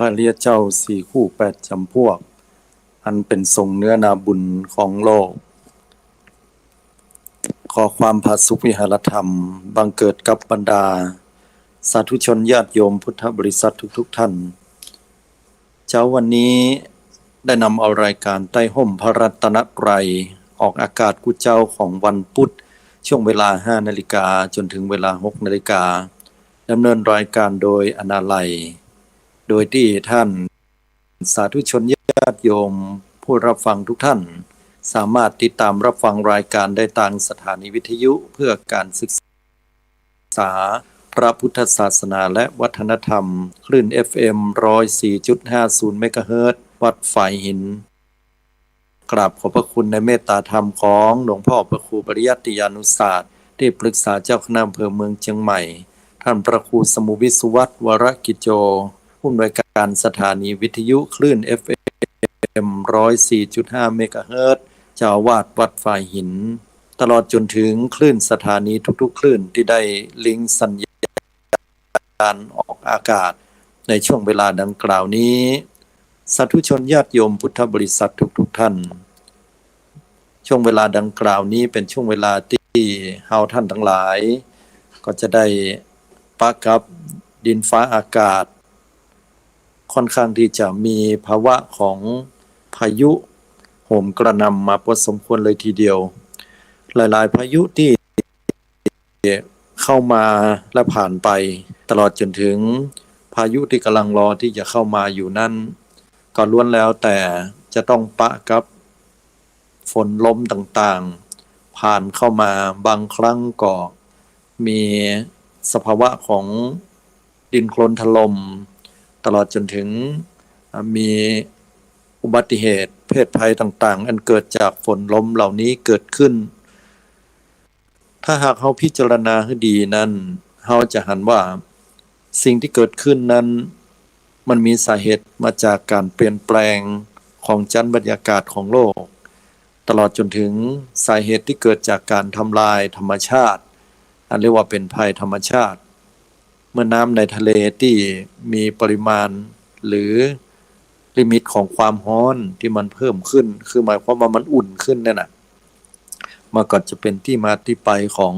พระเรียเจ้าสี่คู่แปดจำพวกอันเป็นทรงเนื้อนาบุญของโลกขอความผาสุกวิหารธรรมบังเกิดกับบรรดาสาธุชนญาติโยมพุทธบริษัททุกท่านเช้าวันนี้ได้นำเอารายการใต้ห่มพระรัตนตรัยออกอากาศกุเจ้าของวันพุธช่วงเวลา 5 นาฬิกาจนถึงเวลา 6 นาฬิกาดำเนินรายการโดยอนาลัยโดยที่ท่านสาธุชนญาติโยมผู้รับฟังทุกท่านสามารถติดตามรับฟังรายการได้ทางสถานีวิทยุเพื่อการศึกษาพระพุทธศาสนาและวัฒนธรรมคลื่น FM 104.50 เมกะเฮิรตซ์วัดฝายหินกราบขอบพระคุณในเมตตาธรรมของหลวงพ่อพระครูปริยัติยานุศาสตร์ที่ปรึกษาเจ้าคณะอำเภอเมืองเชียงใหม่ท่านพระครูสมุวิสุวัฒน์วรกิจโจผู้อำนวยการสถานีวิทยุคลื่น FM 104.5 เมกะเฮิรตซ์เจ้าอาวาสวัดฝายหินตลอดจนถึงคลื่นสถานีทุกๆคลื่นที่ได้ลิงก์สัญญาณออกอากาศในช่วงเวลาดังกล่าวนี้สาธุชนญาติโยมพุทธบริษัททุกท่านช่วงเวลาดังกล่าวนี้เป็นช่วงเวลาที่เฮาท่านทั้งหลายก็จะได้ปะกับดินฟ้าอากาศค่อนข้างที่จะมีภาวะของพายุโหมกระหน่ำมาพอสมควรเลยทีเดียวหลายๆพายุที่เข้ามาและผ่านไปตลอดจนถึงพายุที่กำลังรอที่จะเข้ามาอยู่นั่นก็ล้วนแล้วแต่จะต้องปะกับฝนลมต่างๆผ่านเข้ามาบางครั้งก็มีสภาวะของดินโคลนถล่มตลอดจนถึงมีอุบัติเหตุเพศภัยต่างๆอันเกิดจากฝนลมเหล่านี้เกิดขึ้นถ้าหากเราพิจารณาให้ดีนั้นเราจะเห็นว่าสิ่งที่เกิดขึ้นนั้นมันมีสาเหตุมาจากการเปลี่ยนแปลงของชั้นบรรยากาศของโลกตลอดจนถึงสาเหตุที่เกิดจากการทำลายธรรมชาติอันเรียกว่าเป็นภัยธรรมชาติเมื่อน้ำในทะเลที่มีปริมาณหรือลิมิตของความร้อนที่มันเพิ่มขึ้นคือหมายความว่ามันอุ่นขึ้นนั่นน่ะมันก็จะเป็นที่มาที่ไปของ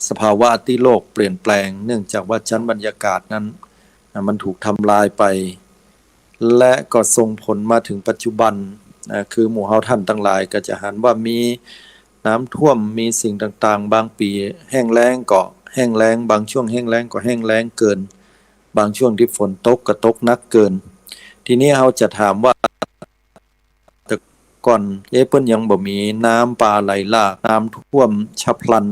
สภาวะที่โลกเปลี่ยนแปลงเนื่องจากว่าชั้นบรรยากาศนั้นมันถูกทำลายไปและก็ส่งผลมาถึงปัจจุบันคือหมู่เฮาท่านทั้งหลายก็จะเห็นว่ามีน้ำท่วมมีสิ่งต่างๆบางปีแห้งแล้งก็แห้งแล้งบางช่วงแห้งแล้งก็แห้งแล้งเกินบางช่วงที่ฝนตกก็ตกหนักเกินทีนี้เราจะถามว่าแต่ก่อนเพิ่นยังบ่มีน้ำป่าไหลหลากน้ำท่วมฉับพลัน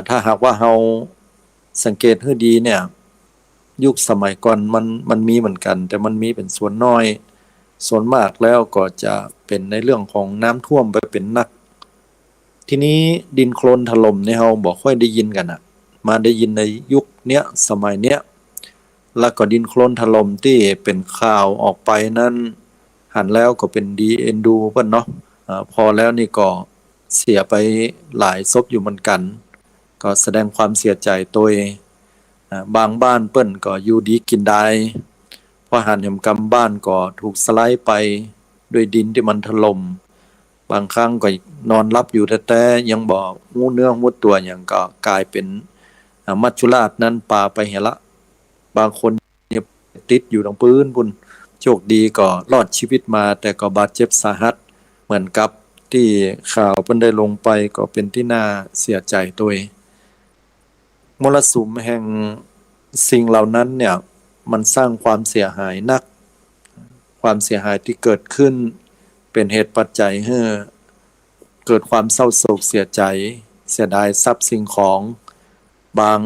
ถ้าหากว่าเราสังเกตให้ดีเนี่ยยุคสมัยก่อนมันมีเหมือนกันแต่มันมีเป็นส่วนน้อยส่วนมากแล้วก็จะเป็นในเรื่องของน้ำท่วมไปเป็นหนักทีนี้ดินโคลนถล่มเนี่ยเราบ่ค่อยได้ยินกันมาได้ยินในยุคเนี้ยสมัยเนี้ยแล้วก็ดินโคลนถล่มที่เป็นข่าวออกไปนั้นหันแล้วก็เป็นดีเอ็นดูเพิ่นเนาะพอแล้วนี่ก็เสียไปหลายศพอยู่เหมือนกันก็แสดงความเสียใจตัวบางบ้านเปิ้นก็อยู่ดีกินได้พอหันแห่งกำบ้านก็ถูกสไลด์ไปด้วยดินที่มันถล่มบางครั้งก็นอนรับอยู่แต่ยังบ่ฮู้เนื้อฮู้ตัวหยังก็กลายเป็นมัจจุราชนั้นปาไปเห็นละบางคนติดอยู่ตรงพื้นพุ่นโชคดีก็รอดชีวิตมาแต่ก็บาดเจ็บสาหัสเหมือนกับที่ข่าวเพิ่นได้ลงไปก็เป็นที่น่าเสียใจตัวมรสุมแห่งสิ่งเหล่านั้นเนี่ยมันสร้างความเสียหายนักความเสียหายที่เกิดขึ้นเป็นเหตุปัจจัยให้เกิดความเศร้าโศกเสียใจเสียดายทรัพย์สิ่งของบาง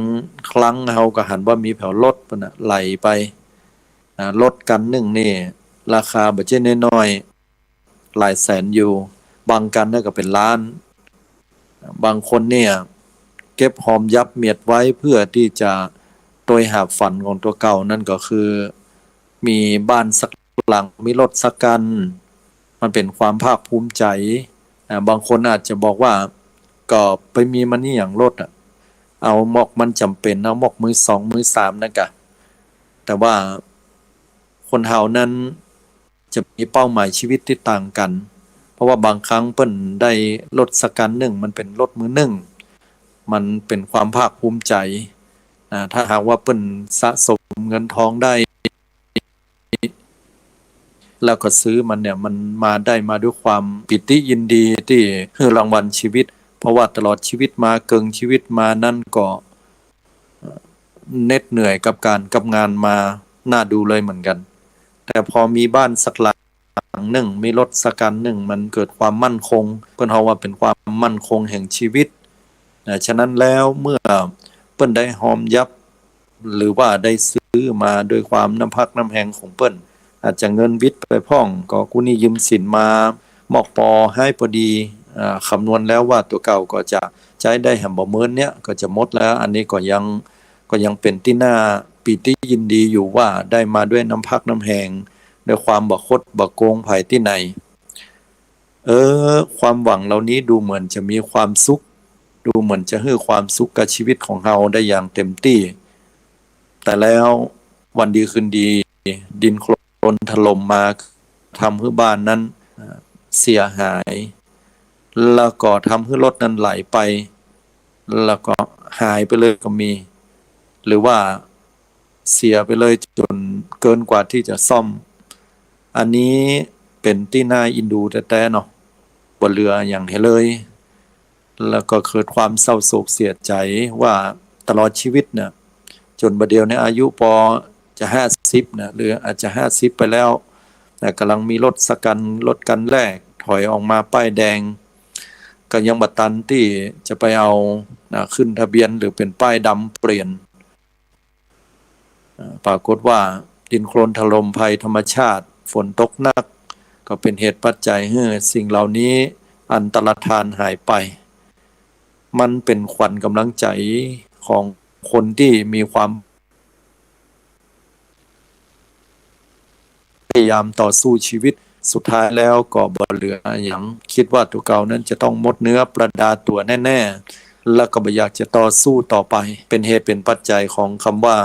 ครั้งเฮาก็หันว่ามีแผวรถพุ่นน่ะไหลไปรถกันหนึ่งนี่ราคาบ่ใช่น้อยๆหลายแสนอยู่บางกันก็เป็นล้านบางคนเนี่ยเก็บหอมยับเมียดไว้เพื่อที่จะโดยหาฝันของตัวเก่านั่นก็คือมีบ้านสักหลังมีรถสักกันมันเป็นความภาคภูมิใจบางคนอาจจะบอกว่าก็ไปมีมันนี่อย่างรถเอาหมอกมันจำเป็นเอาหมอกมือสองมือสามนั่นกะ แต่ว่าคนเฮานั้นจะมีเป้าหมายชีวิตที่ต่างกันเพราะว่าบางครั้งเปิ้นได้รถสักคันหนึ่งมันเป็นรถมือหนึ่งมันเป็นความภาคภูมิใจถ้าหากว่าเปิ้นสะสมเงินทองได้แล้วก็ซื้อมันเนี่ยมันมาได้มาด้วยความปิติยินดีที่ให้รางวัลชีวิตเพราะว่าตลอดชีวิตมาเกิงชีวิตมานั่นก็เหน็ดเหนื่อยกับงานมาน่าดูเลยเหมือนกันแต่พอมีบ้านสักหลังหนึ่งมีรถสักคันหนึ่งมันเกิดความมั่นคงเปิ้นเฮาว่าเป็นความมั่นคงแห่งชีวิตฉะนั้นแล้วเมื่อเปิ้นได้หอมยับหรือว่าได้ซื้อมาโดยความน้ำพักน้ำแหงของเปิ้นอาจจะเงินวิทย์ไปพ่องก็กู้หนี้ยืมสินมามอกปอให้พอดีคำนวณแล้วว่าตัวเก่าก็จะใช้ได้แหมบ่เมินเนี้ยก็จะหมดแล้วอันนี้ก็ยังเป็นที่น่าปีติยินดีอยู่ว่าได้มาด้วยน้ำพักน้ำแหงด้วยความบ่คดบ่โกงไผที่ไหนความหวังเหล่านี้ดูเหมือนจะมีความสุขดูเหมือนจะให้ความสุขกับชีวิตของเราได้อย่างเต็มที่แต่แล้ววันดีคืนดีดินโคลนถล่มมาทำให้บ้านนั้นเสียหายแล้วก็ทำให้รถนั้นไหลไปแล้วก็หายไปเลยก็มีหรือว่าเสียไปเลยจนเกินกว่าที่จะซ่อมอันนี้เป็นที่น่าอินดูแต่เนาะบนเรืออย่างเห็นเลยแล้วก็เกิดความเศร้าโศกเสียใจว่าตลอดชีวิตเนี่ยจนบัดเดียวในอายุพอจะ50นะหรืออาจจะ50ไปแล้วแต่กำลังมีรถสักคันรถคันแรกถอยออกมาป้ายแดงก็ยังบัดตันที่จะไปเอาขึ้นทะเบียนหรือเป็นป้ายดำเปลี่ยนปรากฏว่าดินโคลนถล่มภัยธรรมชาติฝนตกหนักก็เป็นเหตุปัจจัยให้สิ่งเหล่านี้อันตรธานหายไปมันเป็นขวัญกำลังใจของคนที่มีความพยายามต่อสู้ชีวิตสุดท้ายแล้วก็บ่เหลืออย่างคิดว่าตัวเก่านั้นจะต้องหมดเนื้อประดาตัวแน่ๆแล้วก็บ่อยากจะต่อสู้ต่อไปเป็นเหตุเป็นปัจจัยของคำว่า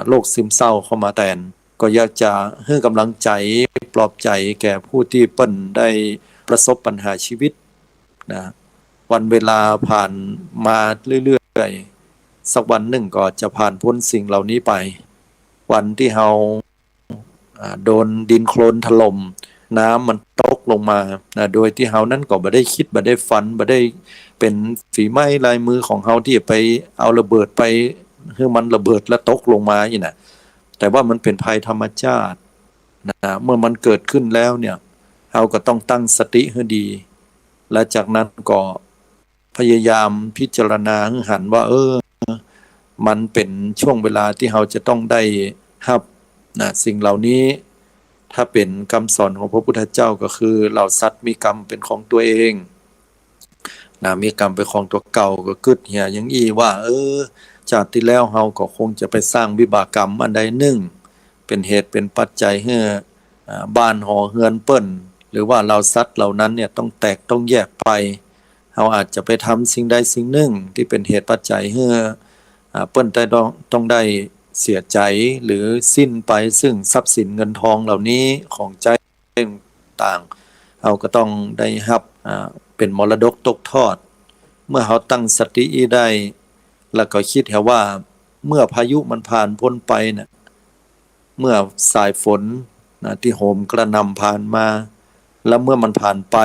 โรคซึมเศร้าเข้ามาแทนก็อยากจะให้กำลังใจปลอบใจแก่ผู้ที่เปิ้นได้ประสบปัญหาชีวิตนะวันเวลาผ่านมาเรื่อยๆสักวันหนึ่งก็จะผ่านพ้นสิ่งเหล่านี้ไปวันที่เฮาโดนดินโคลนถล่มน้ำมันตกลงมาโดยที่เฮานั้นก็บ่ได้คิดบ่ได้ฝันบ่ได้เป็นฝีไม้ลายมือของเฮาที่ไปเอาระเบิดไปให้มันระเบิดแล้วตกลงมาอีน่ะแต่ว่ามันเป็นภัยธรรมชาติเมื่อมันเกิดขึ้นแล้วเนี่ยเฮาก็ต้องตั้งสติให้ดีและจากนั้นก็พยายามพิจารณาให้หันว่ามันเป็นช่วงเวลาที่เฮาจะต้องได้รับสิ่งเหล่านี้ถ้าเป็นคำสอนของพระพุทธเจ้าก็คือเหล่าสัตว์มีกรรมเป็นของตัวเองมีกรรมเป็นของตัวเก่าก็กึดเหียอย่างอี้ว่าชาติที่แล้วเฮาก็คงจะไปสร้างวิบากกรรมอันใดหนึ่งเป็นเหตุเป็นปัจจัยให้บ้านหอเฮือนเปิ้นหรือว่าเหล่าสัตว์เหล่านั้นเนี่ยต้องแตกต้องแยกไปเฮาอาจจะไปทำสิ่งใดสิ่งหนึ่งที่เป็นเหตุปัจจัยให้เปิ้นต้องได้เสียใจหรือสิ้นไปซึ่งทรัพย์สินเงินทองเหล่านี้ของใจต่างเราก็ต้องได้รับเป็นมรดกตกทอดเมื่อเราตั้งสติได้แล้วก็คิดว่าเมื่อพายุมันผ่านพ้นไปเนี่ยเมื่อสายฝนที่โหมกระหน่ำผ่านมาแล้วเมื่อมันผ่านไป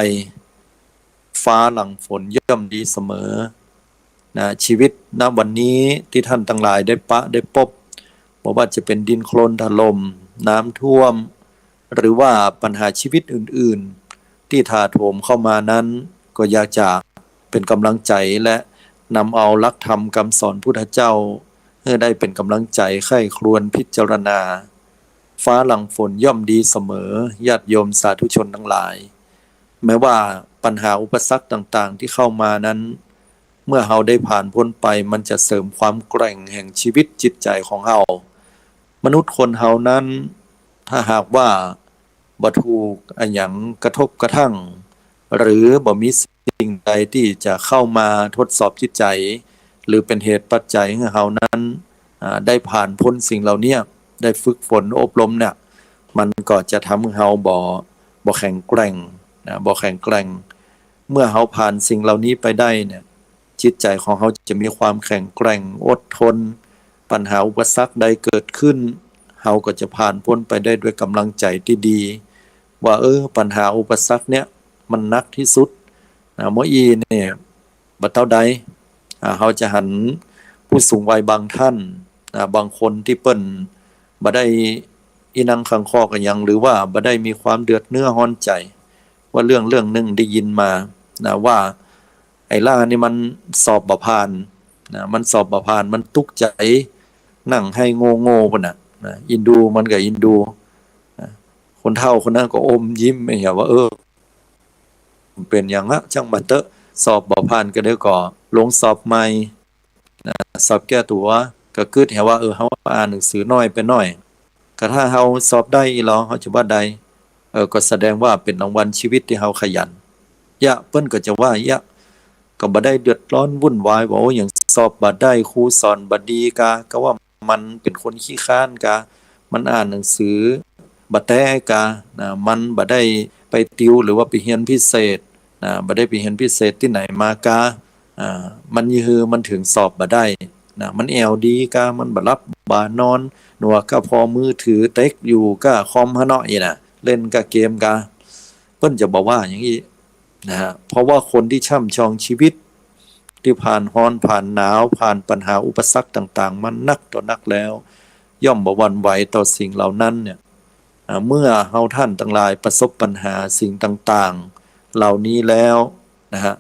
ฟ้าหลังฝนย่อมดีเสมอชีวิตณวันนี้ที่ท่านทั้งหลายได้พบบอกว่าจะเป็นดินโคลนถล่มน้ำท่วมหรือว่าปัญหาชีวิตอื่นๆที่ถาโถมเข้ามานั้นก็อยากจะเป็นกำลังใจและนำเอาหลักธรรมคำสอนพุทธเจ้าให้ได้เป็นกำลังใจใคร่ครวญพิจารณาฟ้าหลังฝนย่อมดีเสมอญาติโยมสาธุชนทั้งหลายแม้ว่าปัญหาอุปสรรคต่างๆที่เข้ามานั้นเมื่อเราได้ผ่านพ้นไปมันจะเสริมความแกร่งแห่งชีวิตจิตใจของเรามนุษย์คนเฮานั้นถ้าหากว่าบ่ถูกอันหยังกระทบกระทั่งหรือบ่มีสิ่งใดที่จะเข้ามาทดสอบจิตใจหรือเป็นเหตุปัจจัยให้เฮานั้นได้ผ่านพ้นสิ่งเหล่านี้ ได้ฝึกฝนอบรมเนี่ยมันก็จะทำให้เฮาบ่แข็งแกร่งนะบ่แข็งแกร่งเมื่อเฮาผ่านสิ่งเหล่านี้ไปได้เนี่ยจิตใจของเฮาจะมีความแข็งแกร่งอดทนปัญหาอุปสรรคใดเกิดขึ้นเฮาก็จะผ่านพ้นไปได้ด้วยกำลังใจที่ดีว่าปัญหาอุปสรรคเนี่ยมันหนักที่สุดนะเมื่อเนี่ยบัดเท่าใดเฮาจะหันผู้สูงวัยบางท่านบางคนที่เปิ้นบ่ได้อีนังขังคอกันยังหรือว่าบ่ได้มีความเดือดเนื้อร้อนใจว่าเรื่องหนึ่งได้ยินมานะว่าไอ้ล่านี่มันสอบบ่ผ่านนะมันสอบบ่ผ่านมันตุกใจนั่งให้โง่ๆพุ่นน่ะนะอินดูมันก็อินดูนะคนเฒ่าคนนั้นก็อมยิ้มไอ้เหี้ยว่าเป็นอย่างฮะจังบัดเตอะสอบบ่ผ่านก็ได้ก็ลงสอบใหม่นะสอบแก้ตัวก็คิดเห็นว่าเฮาอ่านหนังสือน้อยไปหน่อยก็ถ้าเฮาสอบได้อีหลอเฮาจะว่าได้ก็แสดงว่าเป็นรางวัลชีวิตที่เฮาขยันเปิ้นก็จะว่ายะก็บ่ได้เดือดร้อนวุ่นวายว่าอย่างสอบบ่ได้ครูสอนบ่ดีก็ว่ามันเป็นคนขี้ค้านมันอ่านหนังสือบ่แต้นะมันบ่ได้ไปติวหรือว่าไปเรียนพิเศษนะบ่ได้ไปเรียนพิเศษที่ไหนมมันมันถึงสอบบ่ได้นะมันแอวดีมันบ่รับบ่นอนหนวกก็พอมือถือเต็กอยู่ก็คอมหะเนาะอีน่ะเล่นก็เกมเพิ่นจะบอกว่าอย่างนี้นะฮะเพราะว่าคนที่ช่ำชองชีวิตที่ผ่านร้อนผ่านหนาวผ่านปัญหาอุปสรรคต่างๆมันนักต่อนักแล้วย่อมบ่หวั่นไหวต่อสิ่งเหล่านั้นเนี่ยเมื่อเฮาท่านทั้งหลายประสบปัญหาสิ่งต่างๆเหล่านี้แล้วนะฮะ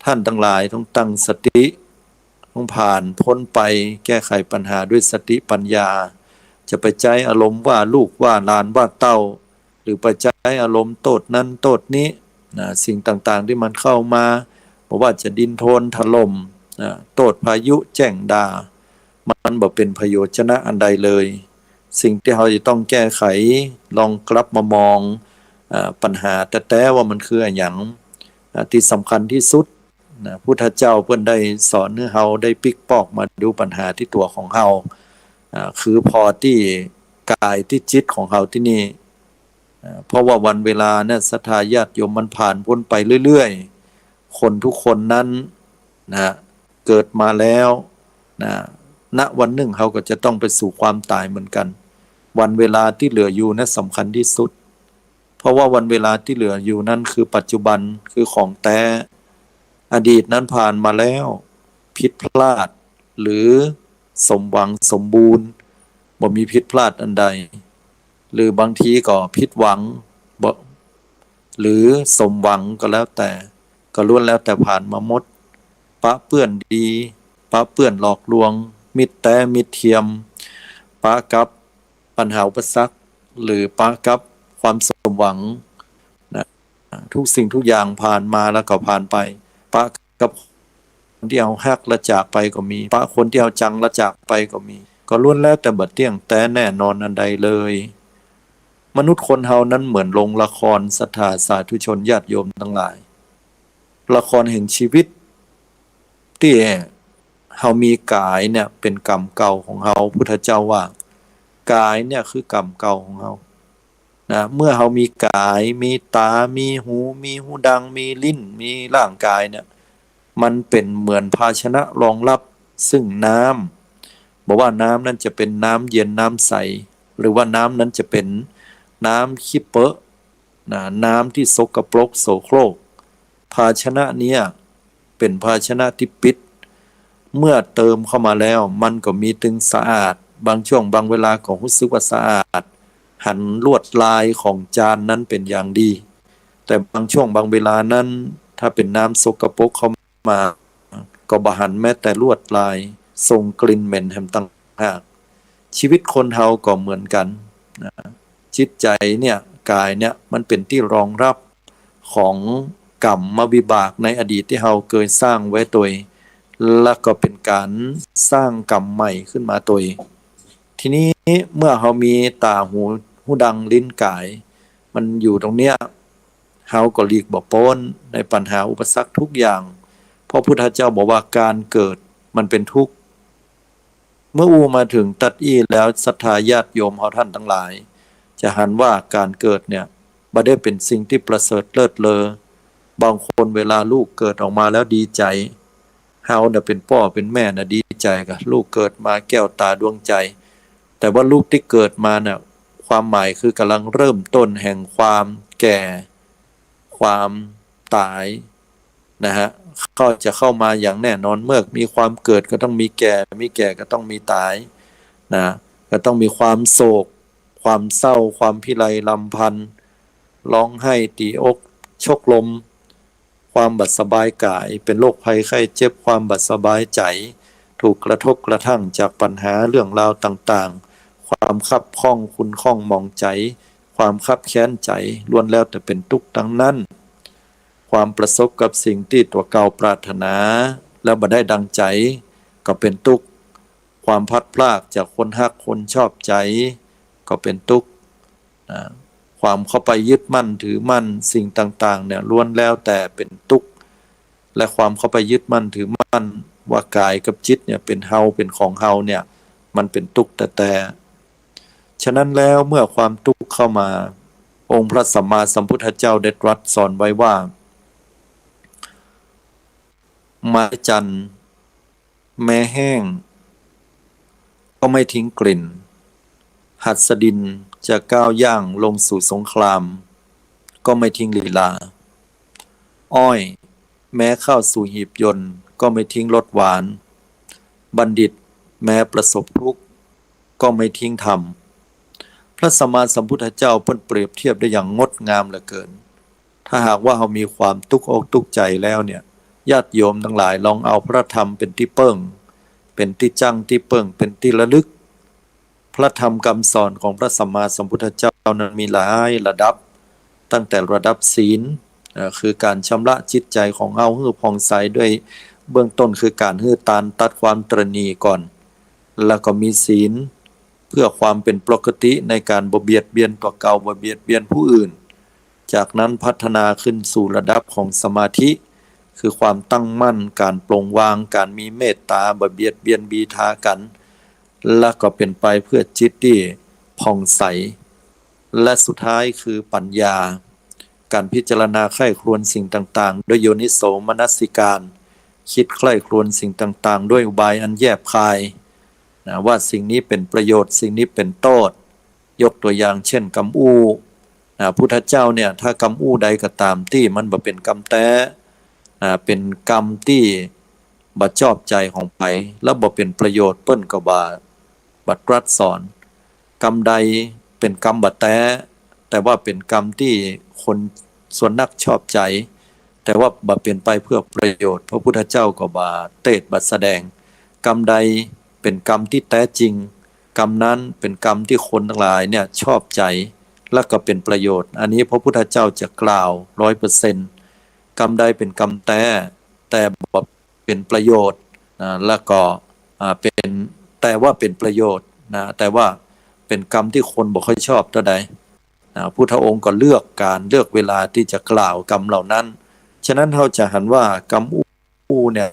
ท่านทั้งหลายต้องตั้งสติต้องผ่านพ้นไปแก้ไขปัญหาด้วยสติปัญญาจะไปใจอารมณ์ว่าลูกว่าหลานว่าเต้าหรือไปใจอารมณ์โตดนั้นโตดนี้นะสิ่งต่างๆที่มันเข้ามาเพราะว่าจะดินโทนถล่มนะโตดพายุแจ้งดามันบ่เป็นประโยชนะอันใดเลยสิ่งที่เราจะต้องแก้ไขลองกลับมามองปัญหาแต่ว่ามันคืออะไรอย่างที่สำคัญที่สุดนะพุทธเจ้าเพิ่นได้สอนให้เฮาได้ปิกปอกมาดูปัญหาที่ตัวของเฮาคือพอที่กายที่จิตของเฮาที่นี่เพราะว่าวันเวลาเนี่ยศรัทธาญาติโยมมันผ่านพ้นไปเรื่อยๆคนทุกคนนั้นนะเกิดมาแล้วนะณวันหนึ่งเขาก็จะต้องไปสู่ความตายเหมือนกันวันเวลาที่เหลืออยู่นั้นสำคัญที่สุดเพราะว่าวันเวลาที่เหลืออยู่นั้นคือปัจจุบันคือของแท้อดีตนั้นผ่านมาแล้วผิดพลาดหรือสมหวังสมบูรณ์บ่มีผิดพลาดอันใดหรือบางทีก็ผิดหวังบ่หรือสมหวังก็แล้วแต่ก็ล้วนแล้วแต่ผ่านมาหมดปะเปื้อนดีปะเปื้อนหลอกลวงมิตรแต่มิตรเทียมปะกับปัญหาอุปสรรคหรือปะกับความสมหวังนะทุกสิ่งทุกอย่างผ่านมาแล้วก็ผ่านไปปะกับคนที่เอาฮักละจากไปก็มีปะคนที่เอาจังละจากไปก็มีก็ล้วนแล้วแต่บัดเที่ยงแต่แน่นอนอันใดเลยมนุษย์คนเฮานั้นเหมือนลงละครศรัทธาสาธุชนญาติโยมทั้งหลายละครแห่งชีวิตที่เฮามีกายเนี่ยเป็นกรรมเก่าของเฮาพุทธเจ้าว่ากายเนี่ยคือกรรมเก่าของเฮานะเมื่อเฮามีกายมีตามีหูดังมีลิ้นมีร่างกายเนี่ยมันเป็นเหมือนภาชนะรองรับซึ่งน้ำบอกว่าน้ำนั้นจะเป็นน้ำเย็นน้ำใสหรือว่าน้ำนั้นจะเป็นน้ำขี้เปอะนะน้ำที่สกปรกโสโครกภาชนะเนี้ยเป็นภาชนะที่ปิดเมื่อเติมเข้ามาแล้วมันก็มีถึงสะอาดบางช่วงบางเวลาก็รู้สึกว่าสะอาดหันลวดลายของจานนั้นเป็นอย่างดีแต่บางช่วงบางเวลานั้นถ้าเป็นน้ำสกปรกเข้ามาก็บ่หันแม้แต่ลวดลายส่งกลิ่นเหม็นแถมต่างหากชีวิตคนเฮาก็เหมือนกันนะจิตใจเนี่ยกายเนี่ยมันเป็นที่รองรับของกรรมวิบากในอดีตที่เฮาเคยสร้างไว้ตัวแล้วก็เป็นการสร้างกรรมใหม่ขึ้นมาตัวทีนี้เมื่อเฮามีตาหูดังลิ้นกายมันอยู่ตรงเนี้ยเฮาก็หลีกบ่พ้นในปัญหาอุปสรรคทุกอย่างเพราะพุทธเจ้าบอกว่าการเกิดมันเป็นทุกข์ เมื่อมาถึงตัดอี้แล้วศรัทธาญาติโยมเฮาท่านทั้งหลายจะหันว่าการเกิดเนี่ยบ่ได้เป็นสิ่งที่ประเสริฐเลิศเลอบางคนเวลาลูกเกิดออกมาแล้วดีใจเฮาน่ะเป็นพ่อเป็นแม่น่ะดีใจกับลูกเกิดมาแก้วตาดวงใจแต่ว่าลูกที่เกิดมาน่ะความหมายคือกำลังเริ่มต้นแห่งความแก่ความตายนะฮะก็จะเข้ามาอย่างแน่นอนเมื่อมีความเกิดก็ต้องมีแก่มีแก่ก็ต้องมีตายนะก็ต้องมีความโศกความเศร้าความพิไรลำพันธ์ร้องไห้ตีอกชกลมความบัดสบายกายเป็นโรคภัยไข้เจ็บความบัดสบายใจถูกกระทบกระทั่งจากปัญหาเรื่องราวต่างๆความคับข้องคุณข้องมองใจความคับแค้นใจล้วนแล้วแต่เป็นทุกข์ทั้งนั้นความประสบกับสิ่งที่ตัวเก่าปรารถนาแล้วบ่ได้ดังใจก็เป็นทุกข์ความพัดพลากจากคนฮักคนชอบใจก็เป็นทุกข์ความเข้าไปยึดมั่นถือมั่นสิ่งต่างๆเนี่ยล้วนแล้วแต่เป็นทุกข์และความเข้าไปยึดมั่นถือมั่นว่ากายกับจิตเนี่ยเป็นเฮาเป็นของเฮาเนี่ยมันเป็นทุกข์แต่ฉะนั้นแล้วเมื่อความทุกข์เข้ามาองค์พระสัมมาสัมพุทธเจ้าได้ตรัสสอนไว้ว่าไม้จันทร์แม้แห้งก็ไม่ทิ้งกลิ่นหัสดินจะก้าวย่างลงสู่สงครามก็ไม่ทิ้งลีลาอ้อยแม้เข้าสู่หีบยนต์ก็ไม่ทิ้งรสหวานบัณฑิตแม้ประสบทุกข์ก็ไม่ทิ้งธรรมพระสัมมาสัมพุทธเจ้าเพิ่นเปรียบเทียบได้อย่างงดงามเหลือเกินถ้าหากว่าเรามีความทุกข์อกทุกข์ใจแล้วเนี่ยญาติโยมทั้งหลายลองเอาพระธรรมเป็นที่เปิ้งเป็นที่จังที่เปิ้งเป็นที่ระลึกพระธรรมคำสอนของพระสัมมาสัมพุทธเจ้านั้นมีหลายระดับตั้งแต่ระดับศีลคือการชำระจิตใจของเราให้ผ่องใสด้วยเบื้องต้นคือการให้ตัดความตระหนี่ก่อนแล้วก็มีศีลเพื่อความเป็นปกติในการบ่เบียดเบียนตัวเก่าบ่เบียดเบียนผู้อื่นจากนั้นพัฒนาขึ้นสู่ระดับของสมาธิคือความตั้งมั่นการปลงวางการมีเมตตาบ่เบียดเบียนบีทากันและก็เป็นไปเพื่อจิตที่ผ่องใสและสุดท้ายคือปัญญาการพิจารณาใคร่ครวญสิ่งต่างๆด้วยโยนิโสมนสิการคิดใคร่ครวญสิ่งต่างๆด้วยอุบายอันแยบคายนะว่าสิ่งนี้เป็นประโยชน์สิ่งนี้เป็นโทษยกตัวอย่างเช่นกำอู้พุทธเจ้าเนี่ยถ้ากำอู้ใดก็ตามที่มันบ่เป็นกำแต้เป็นกรรมที่บ่ชอบใจของไผแล้วบ่เป็นประโยชน์เปิ้นก็บ่ตรัสสอนกรรมใดเป็นกรรมบ่แต้แต่ว่าเป็นกรรมที่คนส่วนนักชอบใจแต่ว่าบ่เป็นไปเพื่อประโยชน์พระพุทธเจ้าก็บ่เทศน์บ่แสดงกรรมใดเป็นกรรมที่แท้จริงกรรมนั้นเป็นกรรมที่คนทั้งหลายเนี่ยชอบใจและก็เป็นประโยชน์อันนี้พระพุทธเจ้าจะกล่าว 100% กรรมใดเป็นกรรมแต่บ่เป็นประโยชน์แล้วก็เป็นแต่ว่าเป็นประโยชน์นะแต่ว่าเป็นกรรมที่คนบ่ค่อยชอบเท่าใดพุทธองค์ก็เลือกเวลาที่จะกล่าวกรรมเหล่านั้นฉะนั้นเราจะหันว่ากรรมอู้เนี่ย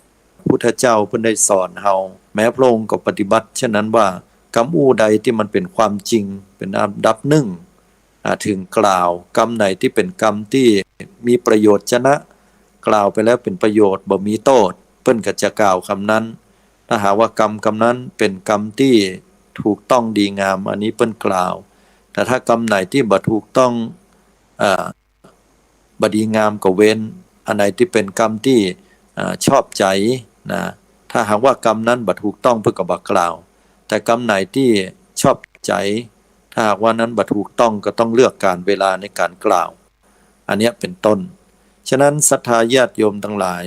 พุทธเจ้าเพิ่นได้สอนเฮาแม้พระองค์ก็ปฏิบัติเช่นนั้นว่ากรรมอู้ใดที่มันเป็นความจริงเป็นอันดับหนึ่งถึงกล่าวกรรมไหนที่เป็นกรรมที่มีประโยชน์ชนะกล่าวไปแล้วเป็นประโยชน์บ่มีโทษเพิ่นก็จะกล่าวคำนั้นถ้าหากว่ากรรมนั้นเป็นกรรมที่ถูกต้องดีงามอันนี้เพิ่นกล่าวแต่ถ้ากรรมไหนที่บ่ถูกต้องบ่ดีงามก็เว้นอันไหนที่เป็นกรรมที่ชอบใจนะถ้าหากว่ากรรมนั้นบ่ถูกต้องเพิ่นก็บ่กล่าวแต่กรรมไหนที่ชอบใจถ้าหากว่านั้นบ่ถูกต้องก็ต้องเลือกการเวลาในการกล่าวอันนี้เป็นต้นฉะนั้นศรัทธาญาติโยมทั้งหลาย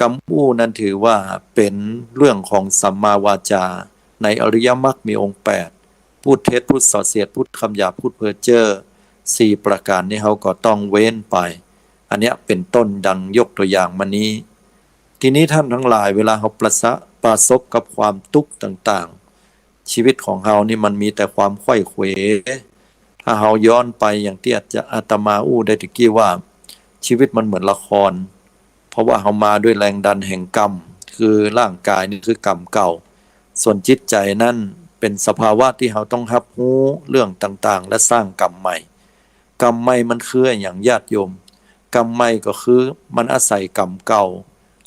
กรรมอู้นั้นถือว่าเป็นเรื่องของสัมมาวาจาในอริยมรรคมีองค์8พูดเท็จพูดส่อเสียดพูดคำหยาบพูดเพ้อเจ้อ4ประการนี้เขาก็ต้องเว้นไปอันนี้เป็นต้นดังยกตัวอย่างมานี้ทีนี้ท่านทั้งหลายเวลาเขาประสบกับความทุกข์ต่างๆชีวิตของเขานี่มันมีแต่ความไขว้เขวถ้าเขาย้อนไปอย่างที่อาตมาอู้ได้ตะกี้ว่าชีวิตมันเหมือนละครเพราะว่าเขามาด้วยแรงดันแห่งกรรมคือร่างกายนี่คือกรรมเก่า ส่วนจิตใจนั่นเป็นสภาวะที่เราต้องรับรู้เรื่องต่างๆและสร้างกรรมใหม่กรรมใหม่มันคืออย่างญาติโยมกรรมใหม่ก็คือมันอาศัยกรรมเก่า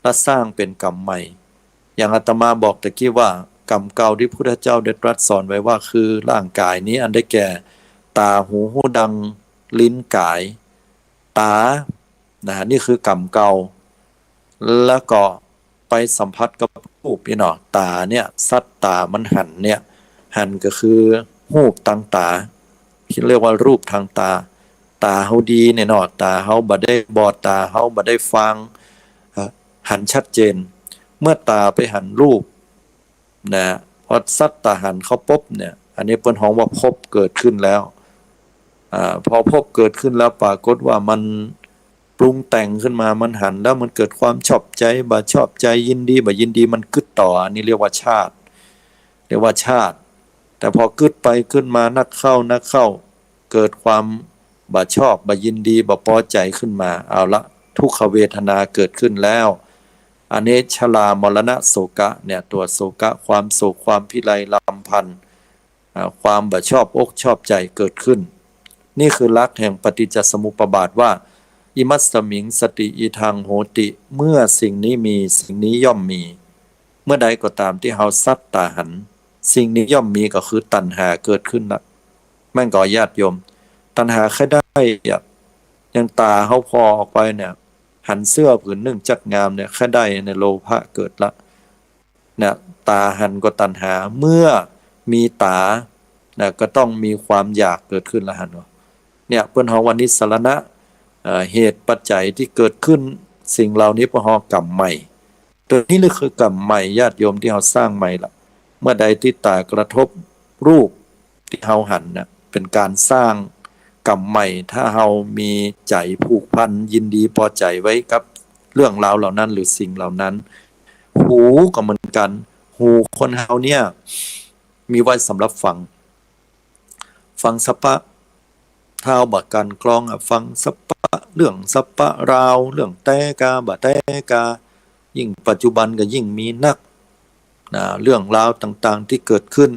และสร้างเป็นกรรมใหม่อย่างอาตมาบอกตะกี้ว่ากรรมเก่าที่พุทธเจ้าได้ตรัสสอนไว้ว่าคือร่างกายนี้อันได้แก่ตาหูดังลิ้นกายตานี่คือกรรมเก่าแล้วก็ไปสัมผัสกับรูปพี่เนาะตาเนี่ยสัตตามันหันเนี่ยหันก็คือรูปทางตาที่เรียกว่ารูปทางตาตาเฮาดีเนี่ยเนาะตาเฮาบ่ได้บอดตาเฮาบ่ได้ฟังหันชัดเจนเมื่อตาไปหันรูปนะพอสัตตาหันเขาปุ๊บเนี่ยอันนี้เปิ้นฮ้องว่าภพเกิดขึ้นแล้วพอภพเกิดขึ้นแล้วปรากฏว่ามันปรุงแต่งขึ้นมามันหันแล้วมันเกิดความชอบใจบ่ชอบใจยินดีบ่ยินดีมันกึดต่ออันนี้เรียกว่าชาติแต่พอกึดไปขึ้นมานักเข้าเกิดความบ่ชอบบ่ยินดีบ่พอใจขึ้นมาเอาละทุกขเวทนาเกิดขึ้นแล้วอันนี้ชรามรณะโศกะเนี่ยตัวโศกะความโศกความพิไรลำพันธ์ความบ่ชอบอกชอบใจเกิดขึ้นนี่คือหลักแห่งปฏิจจสมุปบาทว่าอิมัสสมิงสติอีทางโหติเมื่อสิ่งนี้มีสิ่งนี้ย่อมมีเมื่อใดก็ตามที่เฮาสัตตาหันสิ่งนี้ย่อมมีก็คือตัณหาเกิดขึ้นละแม่งก่อญาติโยมตัณหาแค่ได้อย่างตาเฮาพอออกไปเนี่ยหันเสื้อผืนหนึ่งจัดงามเนี่ยแค่ได้ในโลภะเกิดละเนี่ยตาหันก็ตัณหาเมื่อมีตาเนี่ยก็ต้องมีความอยากเกิดขึ้นละหันวะเนี่ยเปิ้นเฮาวันนี้สารณะเหตุปัจจัยที่เกิดขึ้นสิ่งเหล่านี้เพราะกรรมใหม่ตัวนี้เลยคือกรรมใหม่ญาติโยมที่เราสร้างใหม่ละเมื่อใดที่ตากระทบรูปที่เราหันนะเป็นการสร้างกรรมใหม่ถ้าเรามีใจผูกพันยินดีพอใจไว้กับเรื่องราวเหล่านั้นหรือสิ่งเหล่านั้นหูก็เหมือนกันหูคนเราเนี่ยมีไว้สำหรับฟังสัพพะเท้าบักกันกลองฟังสัพพะเรื่องสัพพะราวเรื่องแตกาบะแตกายิ่งปัจจุบันก็ยิ่งมีนักเรื่องราวต่างๆที่เกิดขึ้น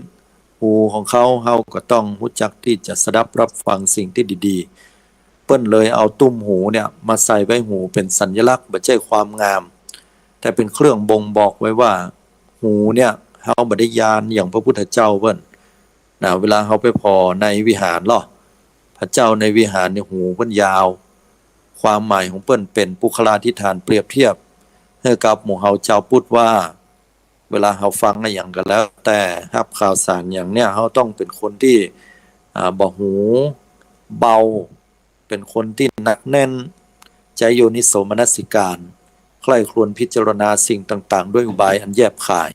หูของเขาก็ต้องรู้จักที่จะสดับรับฟังสิ่งที่ดีๆเปิ้นเลยเอาตุ้มหูเนี่ยมาใส่ไว้หูเป็นสัญลักษณ์บ่ใช่ความงามแต่เป็นเครื่องบ่งบอกไว้ว่าหูเนี่ยเฮาบ่ได้ญาณอย่างพระพุทธเจ้าเปิ้นเวลาเฮาไปพอในวิหารเนาะพระเจ้าในวิหารเนี่ยหูเปิ้นยาวความหมายของเปิ้นเป็นปุคลาธิฐานเปรียบเทียบให้กับหมู่เฮาเจ้าพุทธว่าเวลาเฮาฟังอะไรอย่างก็แล้วแต่รับข่าวสารอย่างเนี้ยเฮาต้องเป็นคนที่บ่หูเบาเป็นคนที่หนักแน่นใจโยนิโสมนสิการใคร่ครวญพิจารณาสิ่งต่างๆด้วยอุบายอันแยบคาย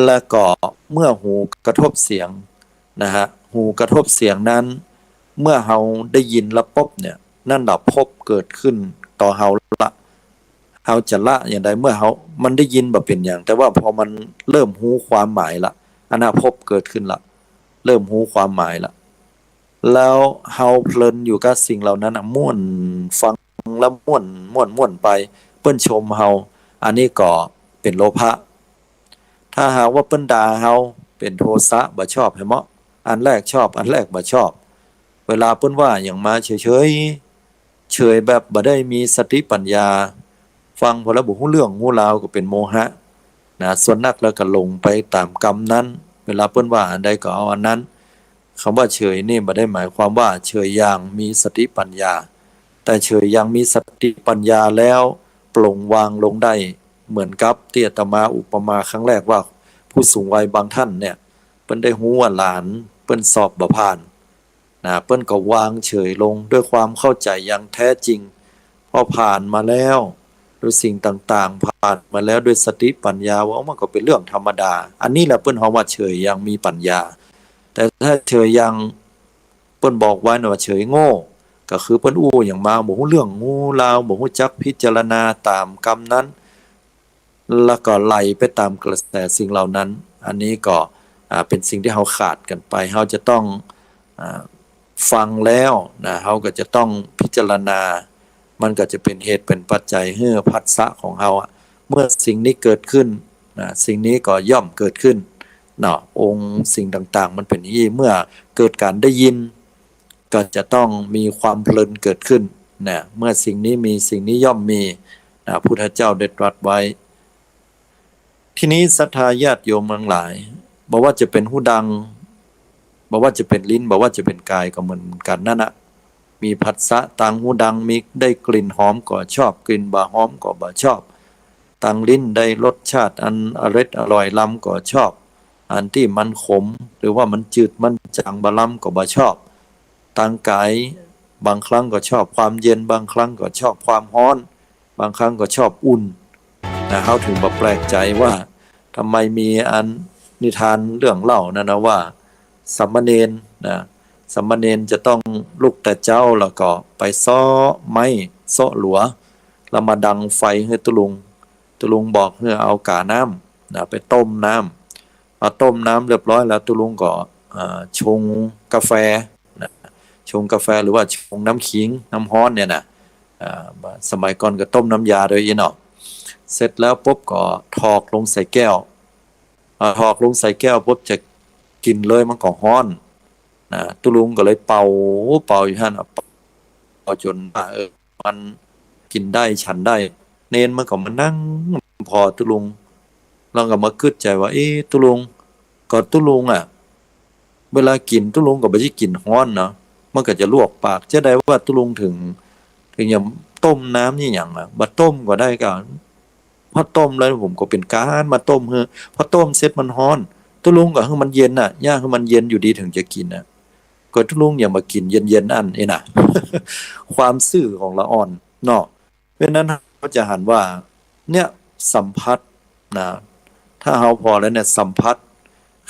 และก็เมื่อหูกระทบเสียงหูกระทบเสียงนั้นเมื่อเฮาได้ยินแล้วปุ๊บเนี่ยนั่นดับภพเกิดขึ้นต่อเฮาละเฮาจะละอย่างใดเมื่อเฮามันได้ยินบ่เป็นอย่างแต่ว่าพอมันเริ่มรู้ความหมายละอนาภพเกิดขึ้นละเริ่มรู้ความหมายละแล้วเฮาเพลินอยู่กับสิ่งเหล่านั้นม่วนฟังแล้วม่วนไปเปิ้นชมเฮาอันนี้ก็เป็นโลภะถ้าหากว่าเปิ้นด่าเฮาเป็นโทสะบ่ชอบให้เหมาะอันแรกชอบอันแรกบ่ชอบเวลาเปิ้นว่าอย่างมาเฉยแบบบ่ได้มีสติปัญญาฟังพอแล้วบ่ฮู้เรื่องฮู้ราวก็เป็นโมหะส่วนนักแล้วก็ลงไปตามกรรมนั้นเวลาเปิ้นว่าอันใดก็เอาอันนั้นคำว่าเฉยนี่บ่ได้หมายความว่าเฉยอย่างมีสติปัญญาแต่เฉยอย่างมีสติปัญญาแล้วปลงวางลงได้เหมือนกับที่อาตมาอุปมาครั้งแรกว่าผู้สูงวัยบางท่านเนี่ยเปิ้นได้ฮู้ว่าหลานเปิ้นสอบบ่ผ่านเปิ้นก็วางเฉยลงด้วยความเข้าใจอย่างแท้จริงพอผ่านมาแล้วด้วยสิ่งต่างๆผ่านมาแล้วด้วยสติปัญญาว่ามันก็เป็นเรื่องธรรมดาอันนี้แหละเปิ้นเฮาว่าเฉยอย่างมีปัญญาแต่ถ้าเฉยอย่างเปิ้นบอกไว้ว่าเฉยโง่ก็คือเปิ้นอู้อย่างมาบ่ฮู้เรื่องงูราวบ่ฮู้จักพิจารณาตามกรรมนั้นแล้วก็ไหลไปตามกระแสสิ่งเหล่านั้นอันนี้ก็เป็นสิ่งที่เฮาขาดกันไปเฮาจะต้องฟังแล้วเฮาก็จะต้องพิจารณามันก็จะเป็นเหตุเป็นปัจจัยให้ผัสสะของเฮาเมื่อสิ่งนี้เกิดขึ้น นะสิ่งนี้ก็ย่อมเกิดขึ้นเนาะองค์สิ่งต่างๆมันเป็นอย่างนี้เมื่อเกิดการได้ยินก็จะต้องมีความเพลินเกิดขึ้นนะเมื่อสิ่งนี้มีสิ่งนี้ย่อมมีนะพุทธเจ้าได้ตรัสไว้ทีนี้ศรัทธาญาติโยมทั้งหลายบอกว่าจะเป็นหูดังบอกว่าจะเป็นลิ้นบอกว่าจะเป็นกายก็เหมือนกันนั่นนะมีผัสสะต่างหูดังมีได้กลิ่นหอมก็ชอบกลิ่นบ่หอมก็บ่ชอบต่างลิ้นได้รสชาติอันอร่อยล้ำก็ชอบอันที่มันขมหรือว่ามันจืดมันจางบ่ล้ำก็บ่ชอบต่างกายบางครั้งก็ชอบความเย็นบางครั้งก็ชอบความร้อนบางครั้งก็ชอบอุ่นนะเขาถึงบ่แปลกใจว่าทำไมมีอันนิทานเรื่องเล่านั่นนะว่าสามเณรนะสามเณรจะต้องลุกแต่เจ้าแล้วก็ไปซ้อไม้ซ้อหลัวแล้วมาดังไฟให้ตุลุงบอกให้เอากาน้ำนะไปต้มน้ำเอาต้มน้ำเรียบร้อยแล้วตุลุงก็ชงกาแฟนะชงกาแฟหรือว่าชงน้ำขิงน้ำฮ้อนเนี่ยนะสมัยก่อนก็ต้มน้ำยาโดยอีเนาะเสร็จแล้วปุ๊บก็ถอกลงใส่แก้วถอกลงใส่แก้วปุ๊บจะกินเลยมันก็ฮ้อนนะตุลุงก็เลยเป่าอยู่หั่นเป่าจนมันกินได้ฉันได้เนนมันก็มานั่งพอตุลุงแล้วก็มาคิดใจว่าตุลุงก็ตุลุงเวลากินตุลุงก็บ่สิกินฮ้อนเนาะมันก็จะลวกปากจะได้ว่าตุลุงถึงอย่างต้มน้ำนี่หยังบ่ต้มก็ได้ก็พอต้มแล้วผมก็เป็นการมาต้มพอต้มเสร็จมันฮ้อนตุลุงก็ให้มันเย็นย่าให้มันเย็นอยู่ดีถึงจะกินก็ตุลุงอย่ามากินเย็นๆอันน่ะ ความซื่อของละอ่อนเนาะเพราะนั้นเขาจะหันว่าเนี่ยสัมผัสนะถ้าเฮาพอแล้วเนี่ยสัมผัส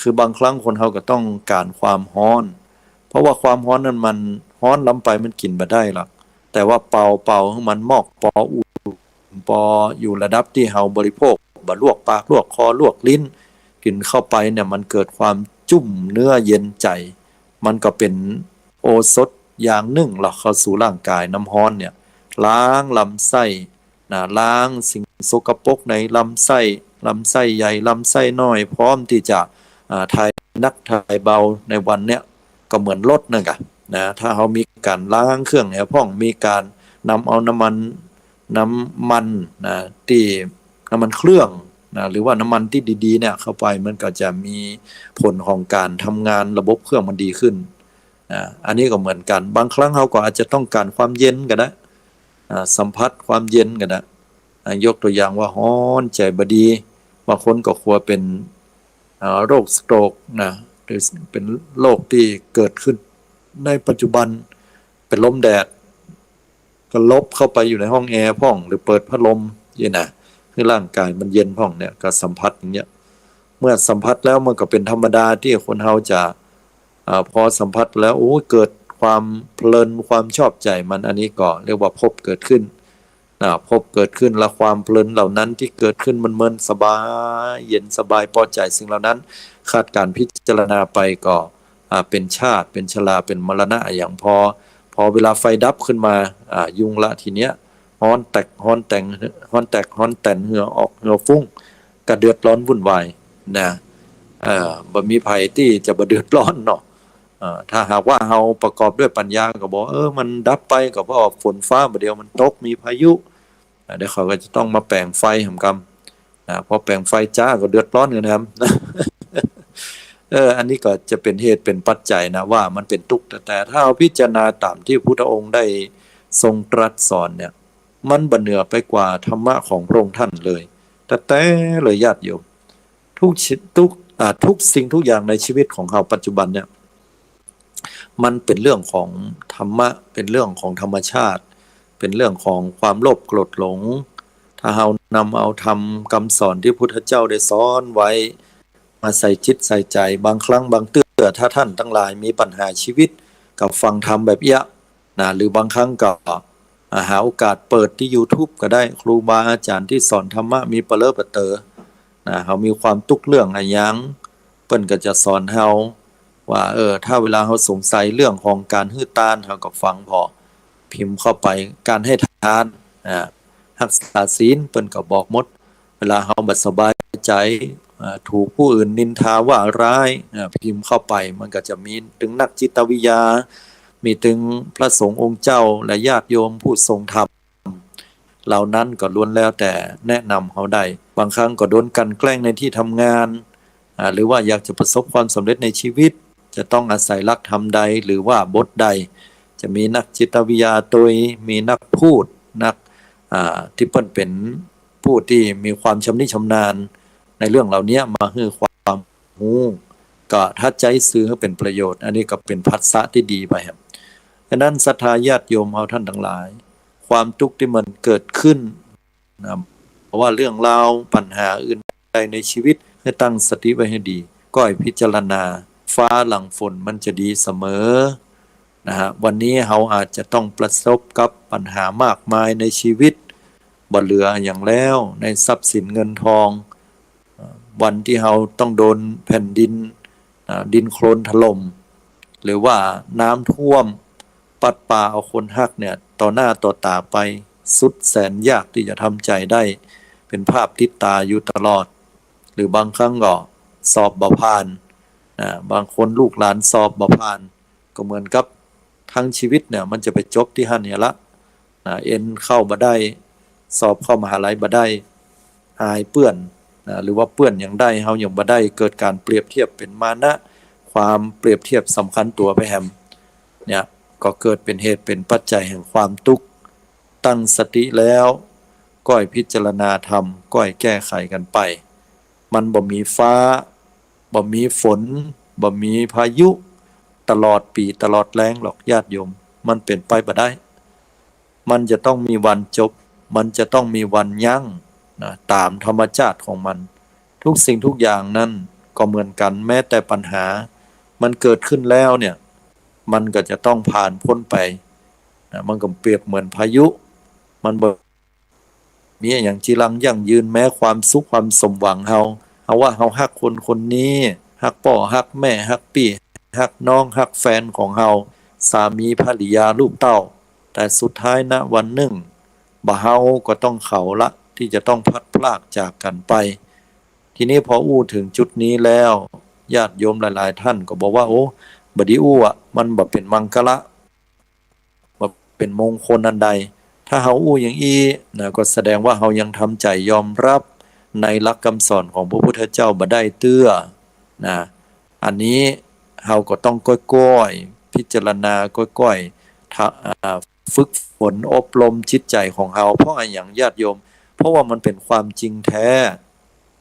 คือบางครั้งคนเฮาก็ต้องการความร้อนเพราะว่าความร้อนนั้นมันร้อนล้ำไปมันกินบ่ได้หรอกแต่ว่าเป่าให้มันมอกปออุ่นปออยู่ระดับที่เฮาบริโภคบ่ลวกปากลวกคอลวกลิ้นกินเข้าไปเนี่ยมันเกิดความจุ่มเนื้อเย็นใจมันก็เป็นโอสถอย่างหนึ่งหรอกเข้าสู่ร่างกายน้ำร้อนเนี่ยล้างลำไส้นะล้างสิ่งสกปรกในลำไส้ใหญ่ลำไส้น้อยพร้อมที่จะถ่ายนักถ่ายเบาในวันเนี้ยก็เหมือนรถนั่นกะนะถ้าเขามีการล้างเครื่องแอร์พ่องมีการนำเอาน้ำมันนะที่น้ำมันเครื่องนะหรือว่าน้ำมันที่ดีๆเนี่ยเข้าไปมันก็จะมีผลของการทำงานระบบเครื่องมันดีขึ้นอันนี้ก็เหมือนกันบางครั้งเขาก็อาจจะต้องการความเย็นก็ได้สัมผัสความเย็นก็ได้ยกตัวอย่างว่าฮ้อนใจบดีบางคนก็กลัวเป็นโรคสโตรกนะหรือเป็นโรคที่เกิดขึ้นในปัจจุบันเป็นลมแดดก็ลบเข้าไปอยู่ในห้องแอร์พ่องหรือเปิดพัดลมนี่นะคือร่างกายมันเย็นพ่องเนี่ยก็สัมผัสอย่างเงี้ยเมื่อสัมผัสแล้วมันก็เป็นธรรมดาที่คนเฮาจะพอสัมผัสแล้วเกิดความเพลินความชอบใจมันอันนี้ก็เรียกว่าภพเกิดขึ้นภพเกิดขึ้นและความเพลินเหล่านั้นที่เกิดขึ้นมันเมินสบายเย็นสบายพอใจสิ่งเหล่านั้นคาดการพิจารณาไปก็เป็นชาติเป็นชราเป็นมรณะอย่างพอเวลาไฟดับขึ้นมายุงละทีเนี้ยฮ้อนแตกฮ้อนแต่นเหงื่อออกเหงื่อฟุ้งกระเดือดร้อนวุ่นวายนะบ่มีภัยที่จะบ่เดือดร้อนเนาะถ้าหากว่าเฮาประกอบด้วยปัญญาก็บอกมันดับไปก็เพราะฝนฟ้าบ่เดียวมันตกมีพายุเดี๋ยวเขาก็จะต้องมาแปลงไฟหำกำพอแปลงไฟจ้าก็เดือดร้อนกันนะครับ อันนี้ก็จะเป็นเหตุเป็นปัจจัยนะว่ามันเป็นทุกข์แต่ถ้าเราพิจารณาตามที่พุทธองค์ได้ทรงตรัสสอนเนี่ยมันบ่เหนือไปกว่าธรรมะของพระองค์ท่านเลยแต่เลยญาติโยมทุกสิ่งทุกอย่างในชีวิตของเราปัจจุบันเนี่ยมันเป็นเรื่องของธรรมะเป็นเรื่องของธรรมชาติเป็นเรื่องของความโลภโกรธหลงถ้าเรานำเอาธรรมคำสอนที่พุทธเจ้าได้สอนไว้มาใส่จิตใส่ใจบางครั้งบางเตื้อถ้าท่านทั้งหลายมีปัญหาชีวิตกับฟังธรรมแบบเนี้ยนะหรือบางครั้งก็หาโอกาสเปิดที่ YouTube ก็ได้ครูบาอาจารย์ที่สอนธรรมะมีเปเลอเปเตอนะเขามีความทุกข์เรื่องอะไรยังเปิ้นก็จะสอนเฮาว่าถ้าเวลาเขาสงสัยเรื่องของการฮื้อต้านเขาก็ฟังพอพิมพ์เข้าไปการให้ทานรักษาศีลเปิ้นก็บอกหมดเวลาเขาบ่สบาย ใจถูกผู้อื่นนินทาว่าร้ายพิมพ์เข้าไปมันก็จะมีถึงนักจิตวิทยามีถึงพระสงฆ์องค์เจ้าและญาติโยมผู้ทรงธรรมเหล่านั้นก็ล้วนแล้วแต่แนะนำเขาได้บางครั้งก็โดนกันแกล้งในที่ทำงานหรือว่าอยากจะประสบความสำเร็จในชีวิตจะต้องอาศัยหลักธรรมใดหรือว่าบทใดจะมีนักจิตวิทยาตัวมีนักพูดนักที่เพิ่นเป็นผู้ที่มีความชำนิชำนาญในเรื่องเหล่านี้มาให้ความรู้ก็ถ้าใจซื้อให้เป็นประโยชน์อันนี้ก็เป็นภัสสะที่ดีไปครับดังนั้นศรัทธาญาติโยมเอาท่านทั้งหลายความทุกข์ที่มันเกิดขึ้นนะเพราะว่าเรื่องราวปัญหาอื่นใดในชีวิตให้ตั้งสติไว้ให้ดีก็ให้พิจารณาฟ้าหลังฝนมันจะดีเสมอนะฮะวันนี้เราอาจจะต้องประสบกับปัญหามากมายในชีวิตบ่เหลืออย่างแล้วในทรัพย์สินเงินทองวันที่เราต้องโดนแผ่นดินดินโคลนถล่มหรือว่าน้ำท่วมปัดป่าเอาคนหักเนี่ยต่อหน้าต่อตาไปสุดแสนยากที่จะทำใจได้เป็นภาพติดตาอยู่ตลอดหรือบางครั้งก็สอบบ่ผ่านบางคนลูกหลานสอบบ่ผ่านก็เหมือนกับทั้งชีวิตเนี่ยมันจะไปจบที่หั่นเนี่ยละเอ็นเข้าบ่ได้สอบเข้ามหาลัยบ่ได้อายเปื้อนหรือว่าเปื้อนอย่างได้เฮาอย่างบ่ได้เกิดการเปรียบเทียบเป็นมานะความเปรียบเทียบสำคัญตัวไปแฮมเนี่ยก็เกิดเป็นเหตุเป็นปัจจัยแห่งความทุกข์ตั้งสติแล้วก็ให้พิจารณาธรรมก็ให้แก้ไขกันไปมันบ่มีฟ้าบ่มีฝนบ่มีพายุตลอดปีตลอดแล้งหรอกญาติโยมมันเป็นไปบ่ได้มันจะต้องมีวันจบมันจะต้องมีวันยั้งนะตามธรรมชาติของมันทุกสิ่งทุกอย่างนั้นก็เหมือนกันแม้แต่ปัญหามันเกิดขึ้นแล้วเนี่ยมันก็จะต้องผ่านพ้นไปนะมันก็เปรียบเหมือนพายุมันบ่มีอย่างจีรังยั่งยืนแม้ความสุขความสมหวังเอาว่าเราฮักคนคนนี้ฮักพ่อฮักแม่ฮักพี่ฮักน้องฮักแฟนของเราสามีภรรยาลูกเต้าแต่สุดท้ายนะวันหนึ่งบ่เฮาก็ต้องเขาละที่จะต้องพัดพรากจากกันไปทีนี้พออู้ถึงจุดนี้แล้วญาติโยมหลายๆท่านก็บอกว่าโอ้บดีอู้อ่ะมันบ่เป็นมังคละบ่เป็นมงคลอันใดถ้าเฮาอู้อย่างอี้นะก็แสดงว่าเฮายังทำใจยอมรับในหลักคำสอนของพระพุทธเจ้าบ่ได้เตื้อนะอันนี้เฮาก็ต้องก้อยๆพิจารณาก้อยๆฝึกฝนอบรมจิตใจของเฮาเพราะอย่างญาติโยมเพราะว่ามันเป็นความจริงแท้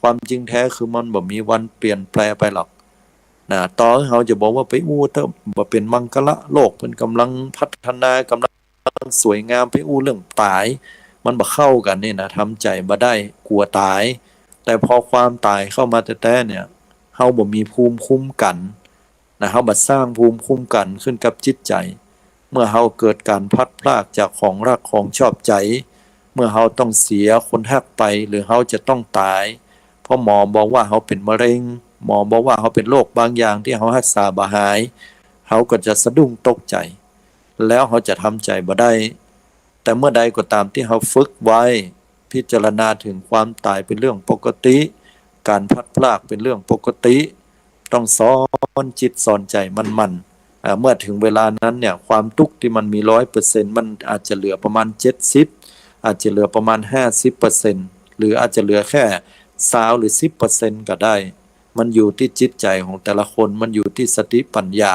ความจริงแท้คือมันบ่มีวันเปลี่ยนแปลไปหรอกนะต่อให้เฮาจะบอกว่าไปอู้เถอะบ่เป็นมังคละโลกเพิ่นกำลังพัฒนากำลังสวยงามไปอู้เรื่องตายมันบ่เข้ากันนี่นะทำใจบ่ได้กลัวตายแต่พอความตายเข้ามาแต่เนี่ยเฮาบ่มีภูมิคุ้มกันนะเฮาบ่สร้างภูมิคุ้มกันขึ้นกับจิตใจเมื่อเฮาเกิดการพัดพรากจากของรักของชอบใจเมื่อเฮาต้องเสียคนรักไปหรือเฮาจะต้องตายเพราะหมอบอกว่าเฮาเป็นมะเร็งหมอบอกว่าเฮาเป็นโรคบางอย่างที่เฮารักษาบ่หายเฮาก็จะสะดุ้งตกใจแล้วเฮาจะทำใจบ่ได้แต่เมื่อใดก็ตามที่เฮาฝึกไว้พิจารณาถึงความตายเป็นเรื่องปกติการพัดพรากเป็นเรื่องปกติต้องสอนจิตสอนใจมันเมื่อถึงเวลานั้นเนี่ยความทุกข์ที่มันมี 100% มันอาจจะเหลือประมาณ70อาจจะเหลือประมาณ 50% หรืออาจจะเหลือแค่20หรือ 10% ก็ได้มันอยู่ที่จิตใจของแต่ละคนมันอยู่ที่สติปัญญา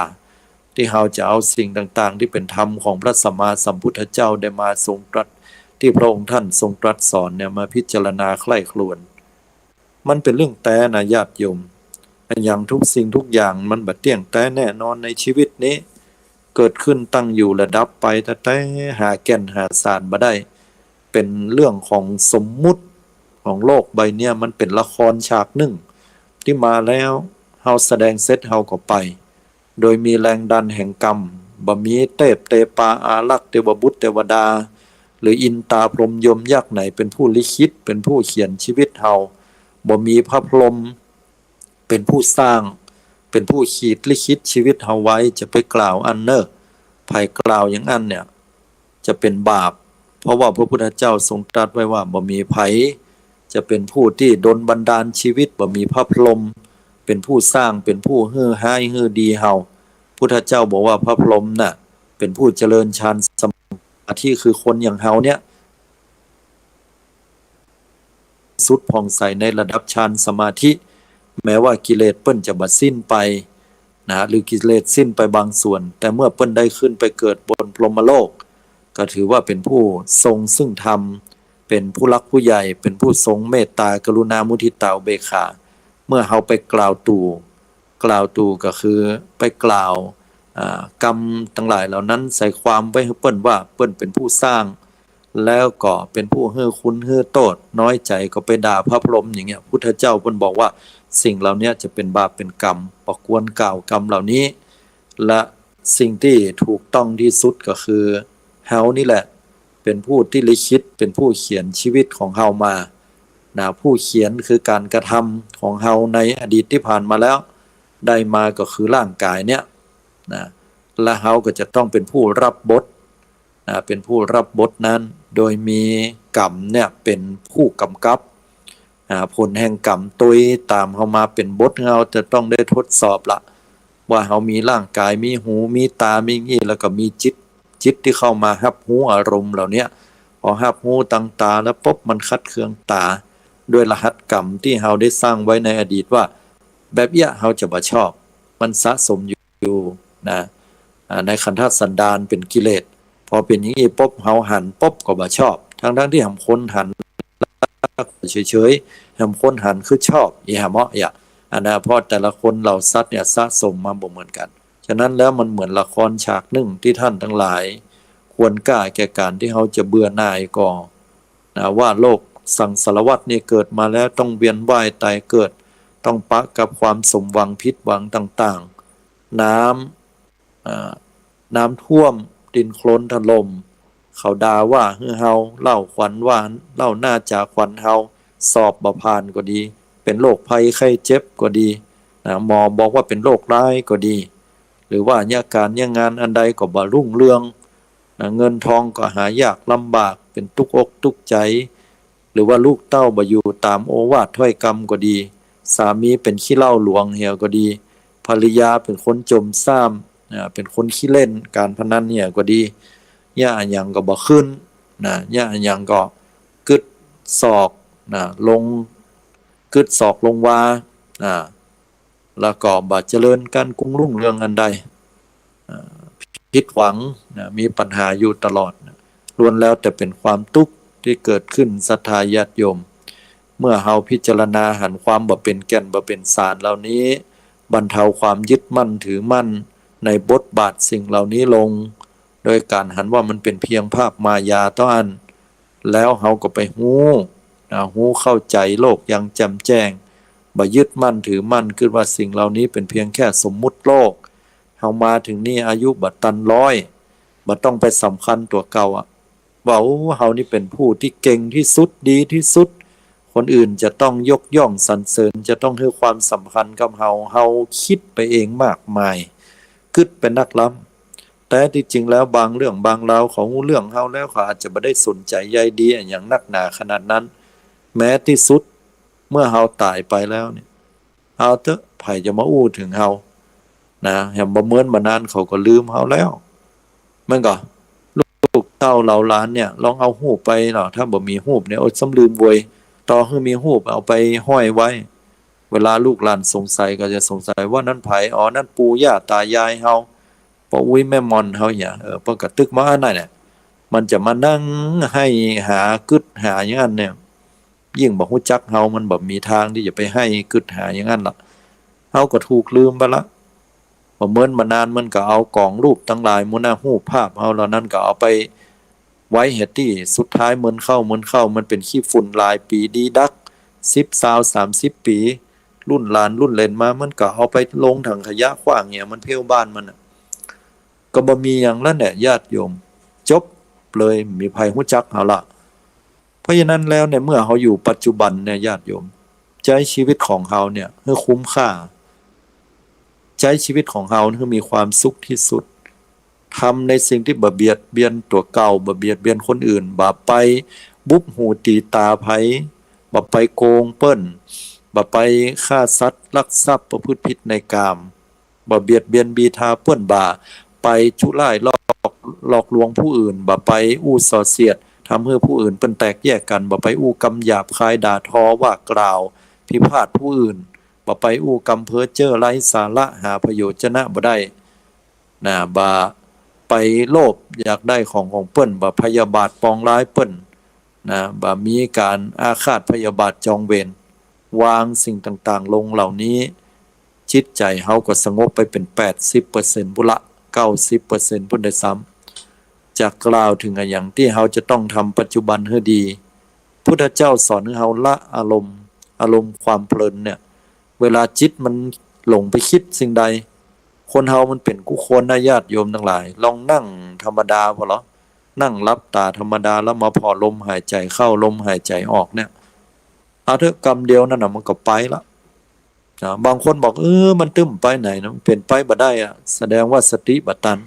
ที่เราจะเอาสิ่งต่างๆที่เป็นธรรมของพระสัมมาสัมพุทธเจ้าได้มาทรงตรัสที่พระองค์ท่านทรงตรัสสอนเนี่ยมาพิจารณาใคร่ครวญมันเป็นเรื่องแต่นะญาติโยมอย่างทุกสิ่งทุกอย่างมันบ่เที่ยงแต่แน่นอนในชีวิตนี้เกิดขึ้นตั้งอยู่ระดับไปแต่หาแก่นหาสารบ่ได้เป็นเรื่องของสมมุติของโลกใบเนี้ยมันเป็นละครฉากหนึ่งที่มาแล้วเฮาแสดงเสร็จเฮาก็ไปโดยมีแรงดันแห่งกรรมบ่มีเทพเตปาอารักษ์เทวบุตรเทวดาหรืออินตาพรหมยมยักษ์ไหนเป็นผู้ลิขิตเป็นผู้เขียนชีวิตเฮาบ่มีพระพรหมเป็นผู้สร้างเป็นผู้ขีดลิขิตชีวิตเฮาไว้จะไปกล่าวอันเนอไผกล่าวอย่างอันเนี่ยจะเป็นบาปเพราะว่าพระพุทธเจ้าทรงตรัสไว้ว่าบ่มีไผ จะเป็นผู้ที่ดลบันดาลชีวิตบ่มีพระพรหมเป็นผู้สร้างเป็นผู้ฮือให้ฮือดีเฮาพุทธเจ้าบอกว่าพระพรหมน่ะเป็นผู้เจริญฌานสมาธิคือคนอย่างเฮาเนี่ยสุดผ่องใสในระดับฌานสมาธิแม้ว่ากิเลสเปิ้นจะบัดสิ้นไปนะหรือกิเลสสิ้นไปบางส่วนแต่เมื่อเปิ้นได้ขึ้นไปเกิดบนพรหมโลกก็ถือว่าเป็นผู้ทรงซึ่งธรรมเป็นผู้รักผู้ใหญ่เป็นผู้ทรงเมตตากรุณามุทิตาอุเบกขาเมื่อเฮาไปกล่าวตู่ก็คือไปกล่าวกรรมทั้งหลายเหล่านั้นใส่ความไว้ให้เปิ้นว่าเปิ้นเป็นผู้สร้างแล้วก็เป็นผู้เฮือคุณเฮือโทษน้อยใจก็ไปด่าพระพรหมอย่างเงี้ยพุทธเจ้าเปิ้นบอกว่าสิ่งเหล่านี้จะเป็นบาปเป็นกรรมปกวนกล่าวกรรมเหล่านี้และสิ่งที่ถูกต้องที่สุดก็คือเฮานี่แหละเป็นผู้ที่ลิขิตเป็นผู้เขียนชีวิตของเฮามานะผู้เขียนคือการกระทำของเฮาในอดีตที่ผ่านมาแล้วได้มาก็คือร่างกายเนี่ยนะและเฮาก็จะต้องเป็นผู้รับบทนะเป็นผู้รับบทนั้นโดยมีกรรมเนี่ยเป็นผู้กำกับผลแห่งกรรมตุยตามเฮามาเป็นบทเฮาจะต้องได้ทดสอบละว่าเฮามีร่างกายมีหูมีตามีงี้แล้วก็มีจิตที่เข้ามารับรู้อารมณ์เหล่านี้พอรับรู้ต่างตาแล้วปุ๊บมันคัดเคืองตาด้วยรหัสกรรมที่เฮาได้สร้างไว้ในอดีตว่าแบบเนี้ยเฮาจะบ่ชอบมันสะสมอยู่นะในขันธสันดานเป็นกิเลสพอเป็นอย่างนี้ปุ๊บเฮาหันปุ๊บก็บ่ชอบทั้งที่หำคนหันเฉยๆหำคนหันคือชอบอีหะเหมาะอย่าเพราะแต่ละคนเหล่าสัตว์เนี่ยสะสมมาบ่เหมือนกันฉะนั้นแล้วมันเหมือนละครฉากหนึ่งที่ท่านทั้งหลายควรกล้าแก่การที่เขาจะเบื่อหน่ายก่อนะว่าโลกสังสารวัฏนี่เกิดมาแล้วต้องเวียนว่ายตายเกิดต้องปะกับความสมหวังผิดหวังต่างๆน้ำท่วมดินโคลนถล่มเขาด่าว่าเฮาเล่าขวัญว่าเล่าหน้าจากขวัญเฮาสอบบ่ผ่านก็ดีเป็นโรคภัยไข้เจ็บก็ดีนะหมอบอกว่าเป็นโรคร้ายก็ดีหรือว่าเนี่ยการเนี่ยงานอันใดก็บ่รุ่งเรืองเงินทองก็หายากลำบากเป็นทุกอกทุกใจหรือว่าลูกเต้าบ่อยู่ตามโอวาทถ้อยคำก็ดีสามีเป็นขี้เหล้าหลวงเหี่ยวก็ดีภรรยาเป็นคนจมซ่ามเป็นคนขี้เล่นการพนันเนี่ยก็ดีย่าหยังก็บ่ขึ้นนะย่าหยังก็กึดศอกนะลงกึดศอกลงวาแล้วก็บ่เจริญการกุ้งรุ่งเรืองอันใดผิดหวังมีปัญหาอยู่ตลอดล้วนแล้วแต่เป็นความทุกข์ที่เกิดขึ้นศรัทธาญาติโยมเมื่อเฮาพิจารณาหันความบ่เป็นแก่นบ่เป็นสารเหล่านี้บรรเทาความยึดมั่นถือมั่นในบทบาทสิ่งเหล่านี้ลงโดยการหันว่ามันเป็นเพียงภาพมายาต้อนแล้วเฮาก็ไปหูเข้าใจโลกอย่างแจ่มแจ้งบ่ยึดมั่นถือมั่นคือว่าสิ่งเหล่านี้เป็นเพียงแค่สมมุติโลกเฮามาถึงนี่อายุบ่ตันร้อยบ่ต้องไปสำคัญตัวเก่าว่าเฮานี่เป็นผู้ที่เก่งที่สุดดีที่สุดคนอื่นจะต้องยกย่องสรรเสริญจะต้องให้ความสำคัญกับเฮาคิดไปเองมากมายคิดเป็นนักล้ำแต่ที่จริงแล้วบางเรื่องบางราวของเรื่องเฮาแล้วเขาอาจจะบ่ได้สนใจใยดีอย่างนักหนาขนาดนั้นแม้ที่สุดเมื่อเฮาตายไปแล้วเนี่ยเอาเถอะไผจะมาอู้ถึงเฮานะแฮมบ่เหมือนมานานเขาก็ลืมเฮาแล้วมันก็ลูกเต้าเหล่าหลานเนี่ยลองเอารูปไปเนาะถ้าบ่มีรูปเนี่ยอดสำลืมเว้ยต่อคือมีรูปเอาไปห้อยไว้เวลาลูกหลานสงสัยก็จะสงสัยว่านั่นไผนั่นปู่ย่าตายายเฮาพ่ออุ้ยแม่มอนเฮาเนี่ยเพิ่นก็ตึกมาอันนั้นเนี่ยมันจะมานั่งให้หากึดหาอย่างนั้นเนี่ยยิ่งบ่ฮู้จักเฮามันบ่มีทางที่จะไปให้กึดหาอย่างนั้นล่ะเฮาก็ถูกลืมไปละบ่เหมือนมานานมันก็เอากล่องรูปทั้งหลายหมู่น่ะรูปภาพเฮาเหล่านั้นก็เอาไปไว้เฮ็ดที่สุดท้ายมันเข้ามันเป็นขี้ฝุ่นหลายปีดีดัก10 20 30ปีรุ่นหลานรุ่นเล่นมามันก็เอาไปลงถังขยะขว้างเนี่ยมันเพ่วบ้านมันก็บ่มีหยังแล้วเนี่ยญาติโยมจบเลยมีภัยฮู้จักเฮาละเพราะฉะนั้นแล้วเนี่ยเมื่อเฮาอยู่ปัจจุบันเนี่ยญาติโยมใช้ชีวิตของเฮาเนี่ยให้คุ้มค่าใช้ชีวิตของเฮาให้มีความสุขที่สุดทำในสิ่งที่บ่เบียดเบียนตัวเก่าบ่เบียดเบียนคนอื่นบ่ไปบุบหูตีตาไผ บ่ไปโกงเปิ้นบ่ไปฆ่าสัตว์ลักทรัพย์ประพฤติผิดในกามบ่เบียดเบียนบีทาเปิ้นบ่าไปชุร้ายหลอกลวงผู้อื่นบ่ไปอู้ส่อเสียดทำให้ผู้อื่นเปิ้นแตกแยกกันบ่ไปอู้กำหยาบคายด่าทอว่ากล่าวพิพาทผู้อื่นบ่ไปอู้กำเพ้อเจ้อไร้สาระหาประโยชน์ชนะบ่ได้นะบ่ไปโลภอยากได้ของเปิ้นบ่พยาบาทปองร้ายเปิ้นนะบ่มีการอาฆาตพยาบาทจองเวรวางสิ่งต่างๆลงเหล่านี้จิตใจเฮาก็สงบไปเป็น 80% พุละ90% พุ่นได้ซ้ำจากกล่าวถึงอย่างที่เฮาจะต้องทำปัจจุบันให้ดีพุทธเจ้าสอนให้เฮาละอารมณ์ความเพลินเนี่ยเวลาจิตมันหลงไปคิดสิ่งใดคนเฮามันเป็นกุคนนะญาติโยมทั้งหลายลองนั่งธรรมดาพอเหรอนั่งรับตาธรรมดาแล้วมาพอลมหายใจเข้าลมหายใจออกเนี่ยเอาเถอะกรรมเดียวนั่นน่ะมันก็ไปละนะบางคนบอกมันตึ้มไปไหนนะมันเป็นไปบ่ได้อะแสดงว่าสติบ่ตัน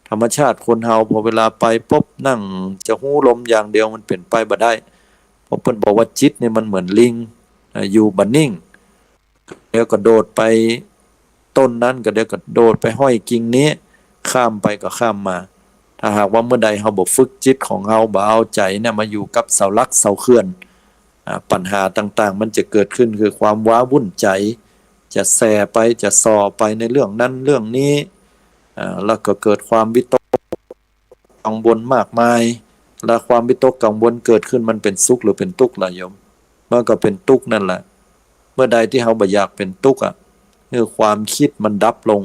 ธรรมชาติคนเฮาพอเวลาไปปุ๊บนั่งจะหู้ลมอย่างเดียวมันเป็นไปบ่ได้เพราะเพิ่นบอกว่าจิตเนี่ยมันเหมือนลิงอยู่บ่นิ่งเดี๋ยวก็โดดไปต้นนั้นก็เดี๋ยวก็โดดไปห้อยกิ่งนี้ข้ามไปก็ข้ามมาถ้าหากว่าเมื่อใดเฮาบ่ฝึกจิตของเฮาบ่เอาใจเนี่ยมาอยู่กับเสาหลักเสาเขื่อนปัญหาต่างๆมันจะเกิดขึ้นคือความว้าวุ่นใจจะแส่ไปจะส่อไปในเรื่องนั้นเรื่องนี้แล้วก็เกิดความวิตกกังวลมากมายและความวิตกกังวลเกิดขึ้นมันเป็นสุขหรือเป็นทุกข์ล่ะโยมมันก็เป็นทุกข์นั่นแหละเมื่อใดที่เฮาบ่อยากเป็นทุกข์คือความคิดมันดับลง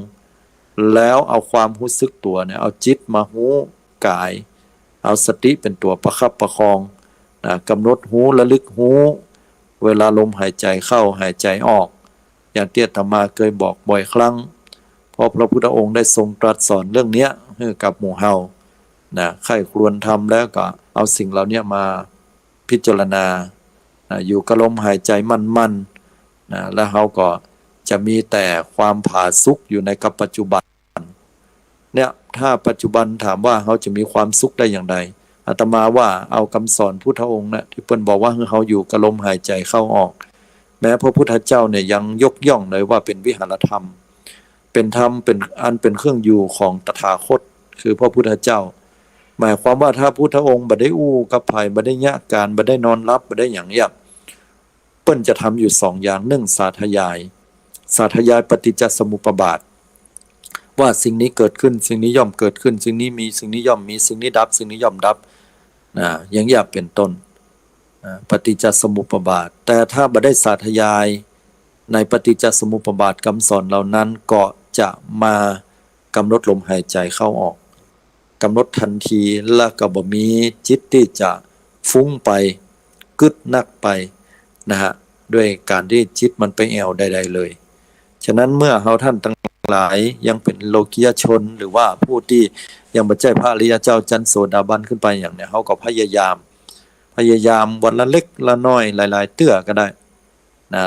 แล้วเอาความรู้สึกตัวเนี่ยเอาจิตมาหูกายเอาสติเป็นตัวประคับประคองกำหนดหูระลึกหูเวลาลมหายใจเข้าหายใจออกอย่างที่อาตมาเคยบอกบ่อยครั้งเพราะพระพุทธองค์ได้ทรงตรัสสอนเรื่องนี้ให้กับหมู่เฮาใครควรทำแล้วก็เอาสิ่งเหล่านี้มาพิจารณาอยู่กับลมหายใจมั่นๆแล้วเฮาก็จะมีแต่ความผาสุกอยู่ในกับปัจจุบันเนี่ยถ้าปัจจุบันถามว่าเขาจะมีความสุขได้อย่างไรอาตมาว่าเอาคำสอนพุทธองค์นะที่เพิ่นบอกว่าเขาอยู่กับลมหายใจเข้าออกแม้พระพุทธเจ้าเนี่ยยังยกย่องเลยว่าเป็นวิหารธรรมเป็นธรรมเป็นอันเป็นเครื่องอยู่ของตถาคตคือพระพุทธเจ้าหมายความว่าถ้าพุทธองค์บ่ได้อู้กับไผบ่ได้ยะการบ่ได้นอนรับบ่ได้หยังเงี้ยเปิ้นจะทำอยู่2อย่าง1สาธยายปฏิจจสมุปบาทว่าสิ่งนี้เกิดขึ้นสิ่งนี้ย่อมเกิดขึ้นสิ่งนี้มีสิ่งนี้ย่อมมีสิ่งนี้ดับสิ่งนี้ย่อมดับอย่างนี้เป็นต้นปฏิจจสมุปบาทแต่ถ้าบ่ได้สาธยายในปฏิจจสมุปบาทคำสอนเหล่านั้นก็จะมากำหนดลมหายใจเข้าออกกำหนดทันทีแล้วก็บ่มีจิตที่จะฟุ้งไปกึดนักไปด้วยการที่จิตมันไปแอวใดๆเลยฉะนั้นเมื่อเฮาท่านทั้งหลายยังเป็นโลกียชนหรือว่าผู้ที่ยังบ่ใช่พระอริยเจ้าจันโสดาบันขึ้นไปอย่างเนี้ยเฮาก็พยายามวันละเล็กละน้อยหลายๆเตื้อก็ได้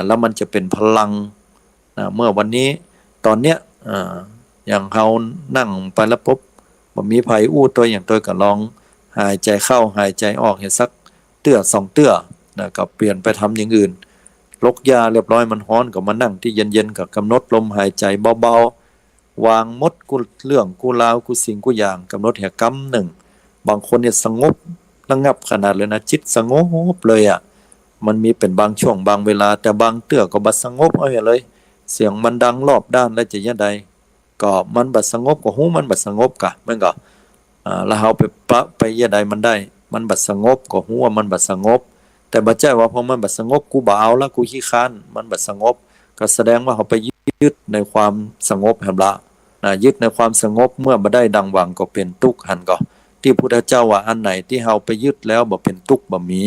แล้วมันจะเป็นพลังเมื่อวันนี้ตอนเนี้ยอย่างเฮานั่งไปแล้วปุ๊บบ่มีไผอู้ตัวอย่างตัวก็ลองหายใจเข้าหายใจออกให้สักเตื้อ2เตื้อก็เปลี่ยนไปทำอย่างอื่นลกยาเรียบร้อยมันฮ้อนก็มานั่งที่เย็นๆกับกำหนดลมหายใจเบาๆวางมดกูเรื่องกูลาวกูสิ่งกูอย่างกำหนดแห่กรรมหนึ่งบางคนเนี่ยสงบระงับขนาดเลยนะจิตสงบเลยมันมีเป็นบางช่วงบางเวลาแต่บางเตื้อก็บัดสงบเอาอย่างเลยเสียงมันดังรอบด้านแล้วจะยังใดก็มันบัดสงบก็หูมันบัดสงบกะมันก็แล้วเฮาไปประไปยังใดมันได้มันบัดสงบก็หูว่ามันบัดสงบแต่บ่ใช่ว่าพอมันบัดสงบกูบ่เอาละกูขี้ค้านมันบัดสงบก็แสดงว่าเฮาไปยึดในความสงบแห่งละยึดในความสงบเมื่อบ่ได้ดังหวังก็เป็นทุกข์หันก็ที่พุทธเจ้าว่าอันไหนที่เฮาไปยึดแล้วบ่เป็นทุกข์บ่มี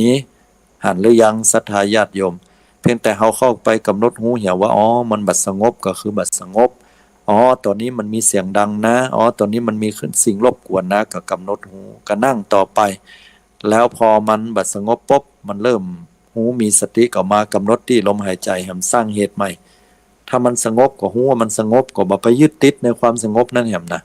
หันหรือยังศรัทธาญาติโยมเพียงแต่เฮาเข้าไปกำหนดหูเหี่ยวว่ามันบัดสงบก็คือบัดสงบตอนนี้มันมีเสียงดังนะตอนนี้มันมีสิ่งรบกวนนะก็กำหนดหูก็นั่งต่อไปแล้วพอมันบัดสงบปุ๊บมันเริ่มหูมีสติก็มากำหนดที่ลมหายใจให้มันสร้างเหตุใหม่ถ้ามันสงบก็หูว่ามันสงบก็บ่ไปยึดติดในความสงบนั่นแหมนะ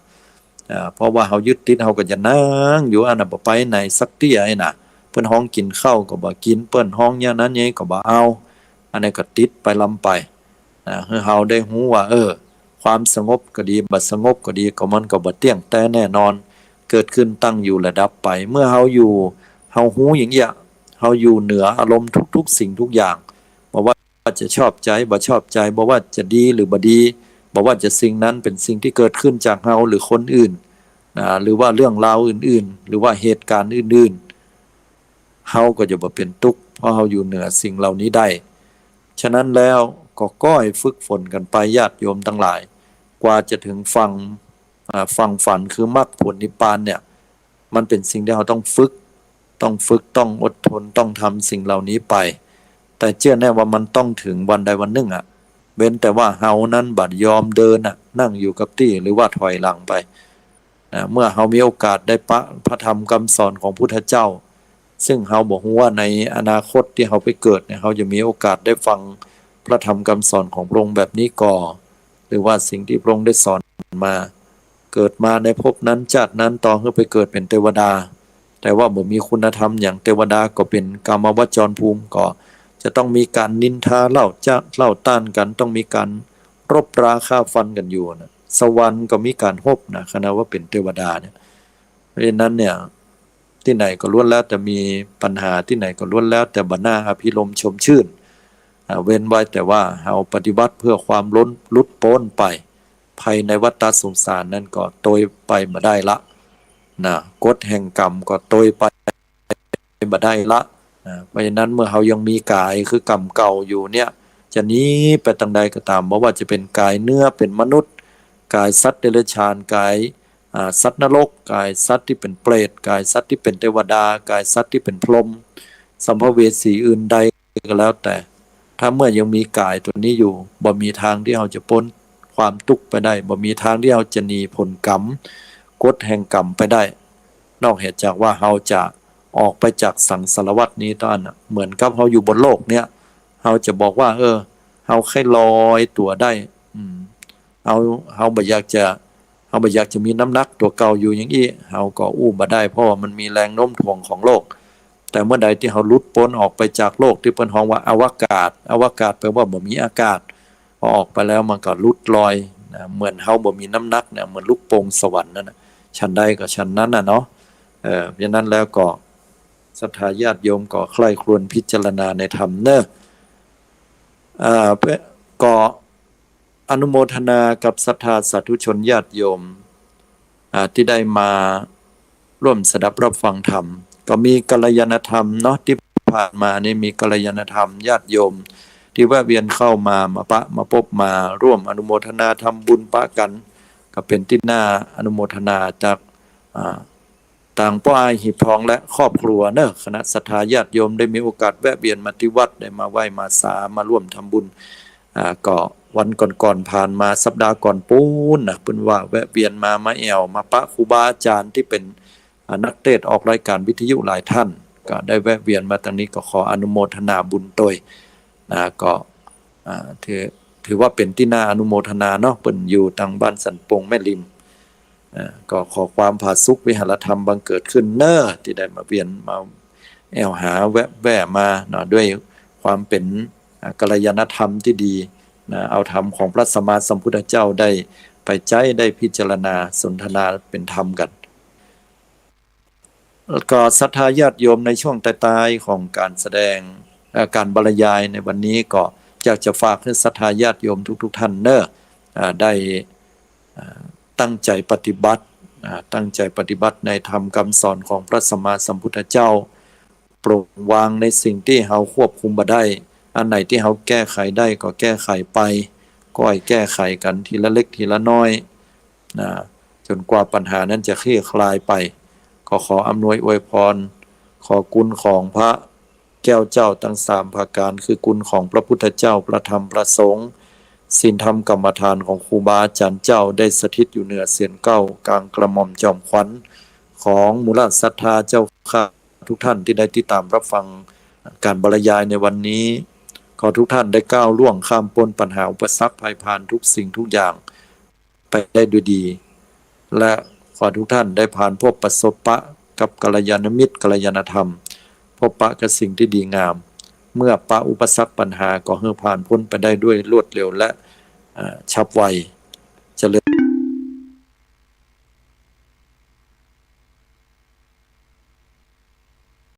เพราะว่าเฮายึดติดเฮาก็จะนั่งอยู่อันน่ะบ่ไปไหนสักเตี้ยไอ้น่ะ เปิ้นห้องกินข้าวก็บ่กินเปิ้นห้องอย่างนั้นอย่างนี้ก็บ่เอาอันนี้ก็ติดไปลำไปให้เฮาได้ฮู้ว่าความสงบก็ดีบ่สงบก็ดีก็มันก็บ่เที่ยงแต่แน่นอนเกิดขึ้นตั้งอยู่ระดับไปเมื่อเฮาอยู่เฮาฮู้อย่างเงี้ยเฮาอยู่เหนืออารมณ์ทุกๆสิ่งทุกอย่างบ่ว่าจะชอบใจบ่ชอบใจบ่ว่าจะดีหรือบ่ดีบ่ว่าจะสิ่งนั้นเป็นสิ่งที่เกิดขึ้นจากเฮาหรือคนอื่นหรือว่าเรื่องราวอื่นๆหรือว่าเหตุการณ์อื่นๆเฮาก็จะบ่เป็นทุกข์เพราะเฮาอยู่เหนือสิ่งเหล่านี้ได้ฉะนั้นแล้วก็ก้อยฝึกฝนกันไปญาติโยมทั้งหลายกว่าจะถึงฟังฝันคือมรรคผลนิพพานเนี่ยมันเป็นสิ่งที่เราต้องฝึกต้องอดทนต้องทำสิ่งเหล่านี้ไปแต่เชื่อแน่ว่ามันต้องถึงวันใดวันหนึ่งเว้นแต่ว่าเฮานั้นบัดยอมเดินนั่งอยู่กับที่หรือว่าถอยหลังไปเมื่อเฮามีโอกาสได้พระธรรมคำสอนของพุทธเจ้าซึ่งเฮาบอกว่าในอนาคตที่เฮาไปเกิดเนี่ยเฮาจะมีโอกาสได้ฟังพระธรรมคำสอนของพระองค์แบบนี้ก่อหรือว่าสิ่งที่พระองค์ได้สอนมาเกิดมาในภพนั้นชาตินั้นต่อให้ไปเกิดเป็นเทวดาแต่ว่าบ่มีคุณธรรมอย่างเทวดาก็เป็นกามวจรภูมิก็จะต้องมีการนินทาเล่าต้านกันต้องมีการรบราฆ่าฟันกันอยู่นะสวรรค์ก็มีการฮบนะขณะว่าเป็นเทวดาเนี่ยเพราะฉะนั้นเนี่ยที่ไหนก็ล้วนแล้วแต่มีปัญหาที่ไหนก็ล้วนแล้วแต่บรรณาอภิรมย์ชมชื่นเว้นไว้แต่ว่าเราปฏิบัติเพื่อความลุดพ้นไปภายในวัฏสงสารนั้นก็โตยไปมาได้ละนะกฎแห่งกรรมก็โตยไปมาได้ละเพราะฉะนั้นเมื่อเรายังมีกายคือกรรมเก่าอยู่เนี่ยจะหนีไปทางใดก็ตามไม่ว่าจะเป็นกายเนื้อเป็นมนุษย์กายสัตว์เดรัจฉานกายสัตว์นรกกายสัตว์ที่เป็นเปรตกายสัตว์ที่เป็นเทวดากายสัตว์ที่เป็นพรหมสัมภเวสีอื่นใดก็แล้วแต่ถ้าเมื่อยังมีกายตัวนี้อยู่บ่มีทางที่เราจะพ้นความทุกข์ไปได้บ่มีทางที่เราจะหนีผลกรรมกฎแห่งกรรมไปได้นอกเหตุจากว่าเราจะออกไปจากสังสารวัฏนี้ตอนเหมือนกับเราอยู่บนโลกเนี่ยเราจะบอกว่าเราแค่ลอยตัวได้เราบ่อยากจะมีน้ำหนักตัวเก่าอยู่อย่างนี้เราก็อู้บ่ได้เพราะว่ามันมีแรงโน้มถ่วงของโลกแต่เมื่อใดที่เราหลุดพ้นออกไปจากโลกที่เปิ้นฮ้องว่าอวกาศแปลว่าบ่มีอากาศพอออกไปแล้วมันก็หลุดลอยนะเหมือนเราบ่มีน้ำหนักเนี่ยเหมือนลูกโป่งสวรรค์นั่นน่ะชั้นใดก็ชั้นนั้นน่ะเนาะเพราะนั้นแล้วก็ศรัทธาญาติโยมก็ใคร่ครวญพิจารณาในธรรมเนอะก็อนุโมทนากับศรัทธาสาธุชนญาติโยมที่ได้มาร่วมสดับรับฟังธรรมก็มีกัลยาณธรรมเนาะที่ผ่านมานี่มีกัลยาณธรรมญาติโยมที่แวะเวียนเข้ามาพบมาร่วมอนุโมทนาทำบุญปะกันก็เป็นที่น่าอนุโมทนาจากต่างป้ายหีบทองและครอบครัวเนอะคณะศรัทธาญาติโยมได้มีโอกาสแวะเวียนมาที่วัดได้มาไหว้มาสามาร่วมทำบุญก็วันก่อนผ่านมาสัปดาห์ก่อนปูนนะเพิ่นว่าแวะเวียนมาแอวมาปะครูบาอาจารย์ที่เป็นนักเทศน์ออกรายการวิทยุหลายท่านก็ได้แวะเวียนมาตรงนี้ก็ขออนุโมทนาบุญโดยก็ถือว่าเป็นที่น่าอนุโมทนาเนาะเพิ่นอยู่ทางบ้านสันปงแม่ริมก็ขอความผาสุกวิหารธรรมบังเกิดขึ้นเน้อที่ได้มาเวียนมาแอวหาแวะมาเนาะด้วยความเป็นกัลยาณธรรมที่ดีเอาธรรมของพระสัมมาสัมพุทธเจ้าได้ไปใจได้พิจารณาสนทนาเป็นธรรมกันแล้วก็ศรัทธาญาติโยมในช่วงท้ายๆของการแสดงการบรรยายในวันนี้ก็อยากจะฝากให้ศรัทธาญาติโยมทุกท่านเน้อได้ตั้งใจปฏิบัติในธรรมคำสอนของพระสัมมาสัมพุทธเจ้าปล่อยวางในสิ่งที่เราควบคุมบ่ได้อันไหนที่เราแก้ไขได้ก็แก้ไขไปก็ให้แก้ไขกันทีละเล็กทีละน้อยจนกว่าปัญหานั้นจะคลี่คลายไปก็ขออำนวยอวยพรขอกุณของพระแก้วเจ้าทั้ง3ประการคือกุณของพระพุทธเจ้าพระธรรมพระสงฆ์ศีลธรรมกรรมฐานของครูบาอาจารย์เจ้าได้สถิตอยู่เหนือเสียนเก้ากลางกระหม่อมจอมขวัญของมูลศรัทธาเจ้าข้าทุกท่านที่ได้ติดตามรับฟังการบรรยายในวันนี้ขอทุกท่านได้ก้าวล่วงข้ามพ้นปัญหาอุปสรรคภัยผ่านทุกสิ่งทุกอย่างไปได้ด้วยดีและขอทุกท่านได้ผ่านพบประสบปะกับกัลยาณมิตรกัลยาณธรรม บปะกับสิ่งที่ดีงาม เมื่อปะอุปสรรคปัญหาก็ให้ผ่านพ้นไปได้ด้วยรวดเร็วและฉับไวเจริญ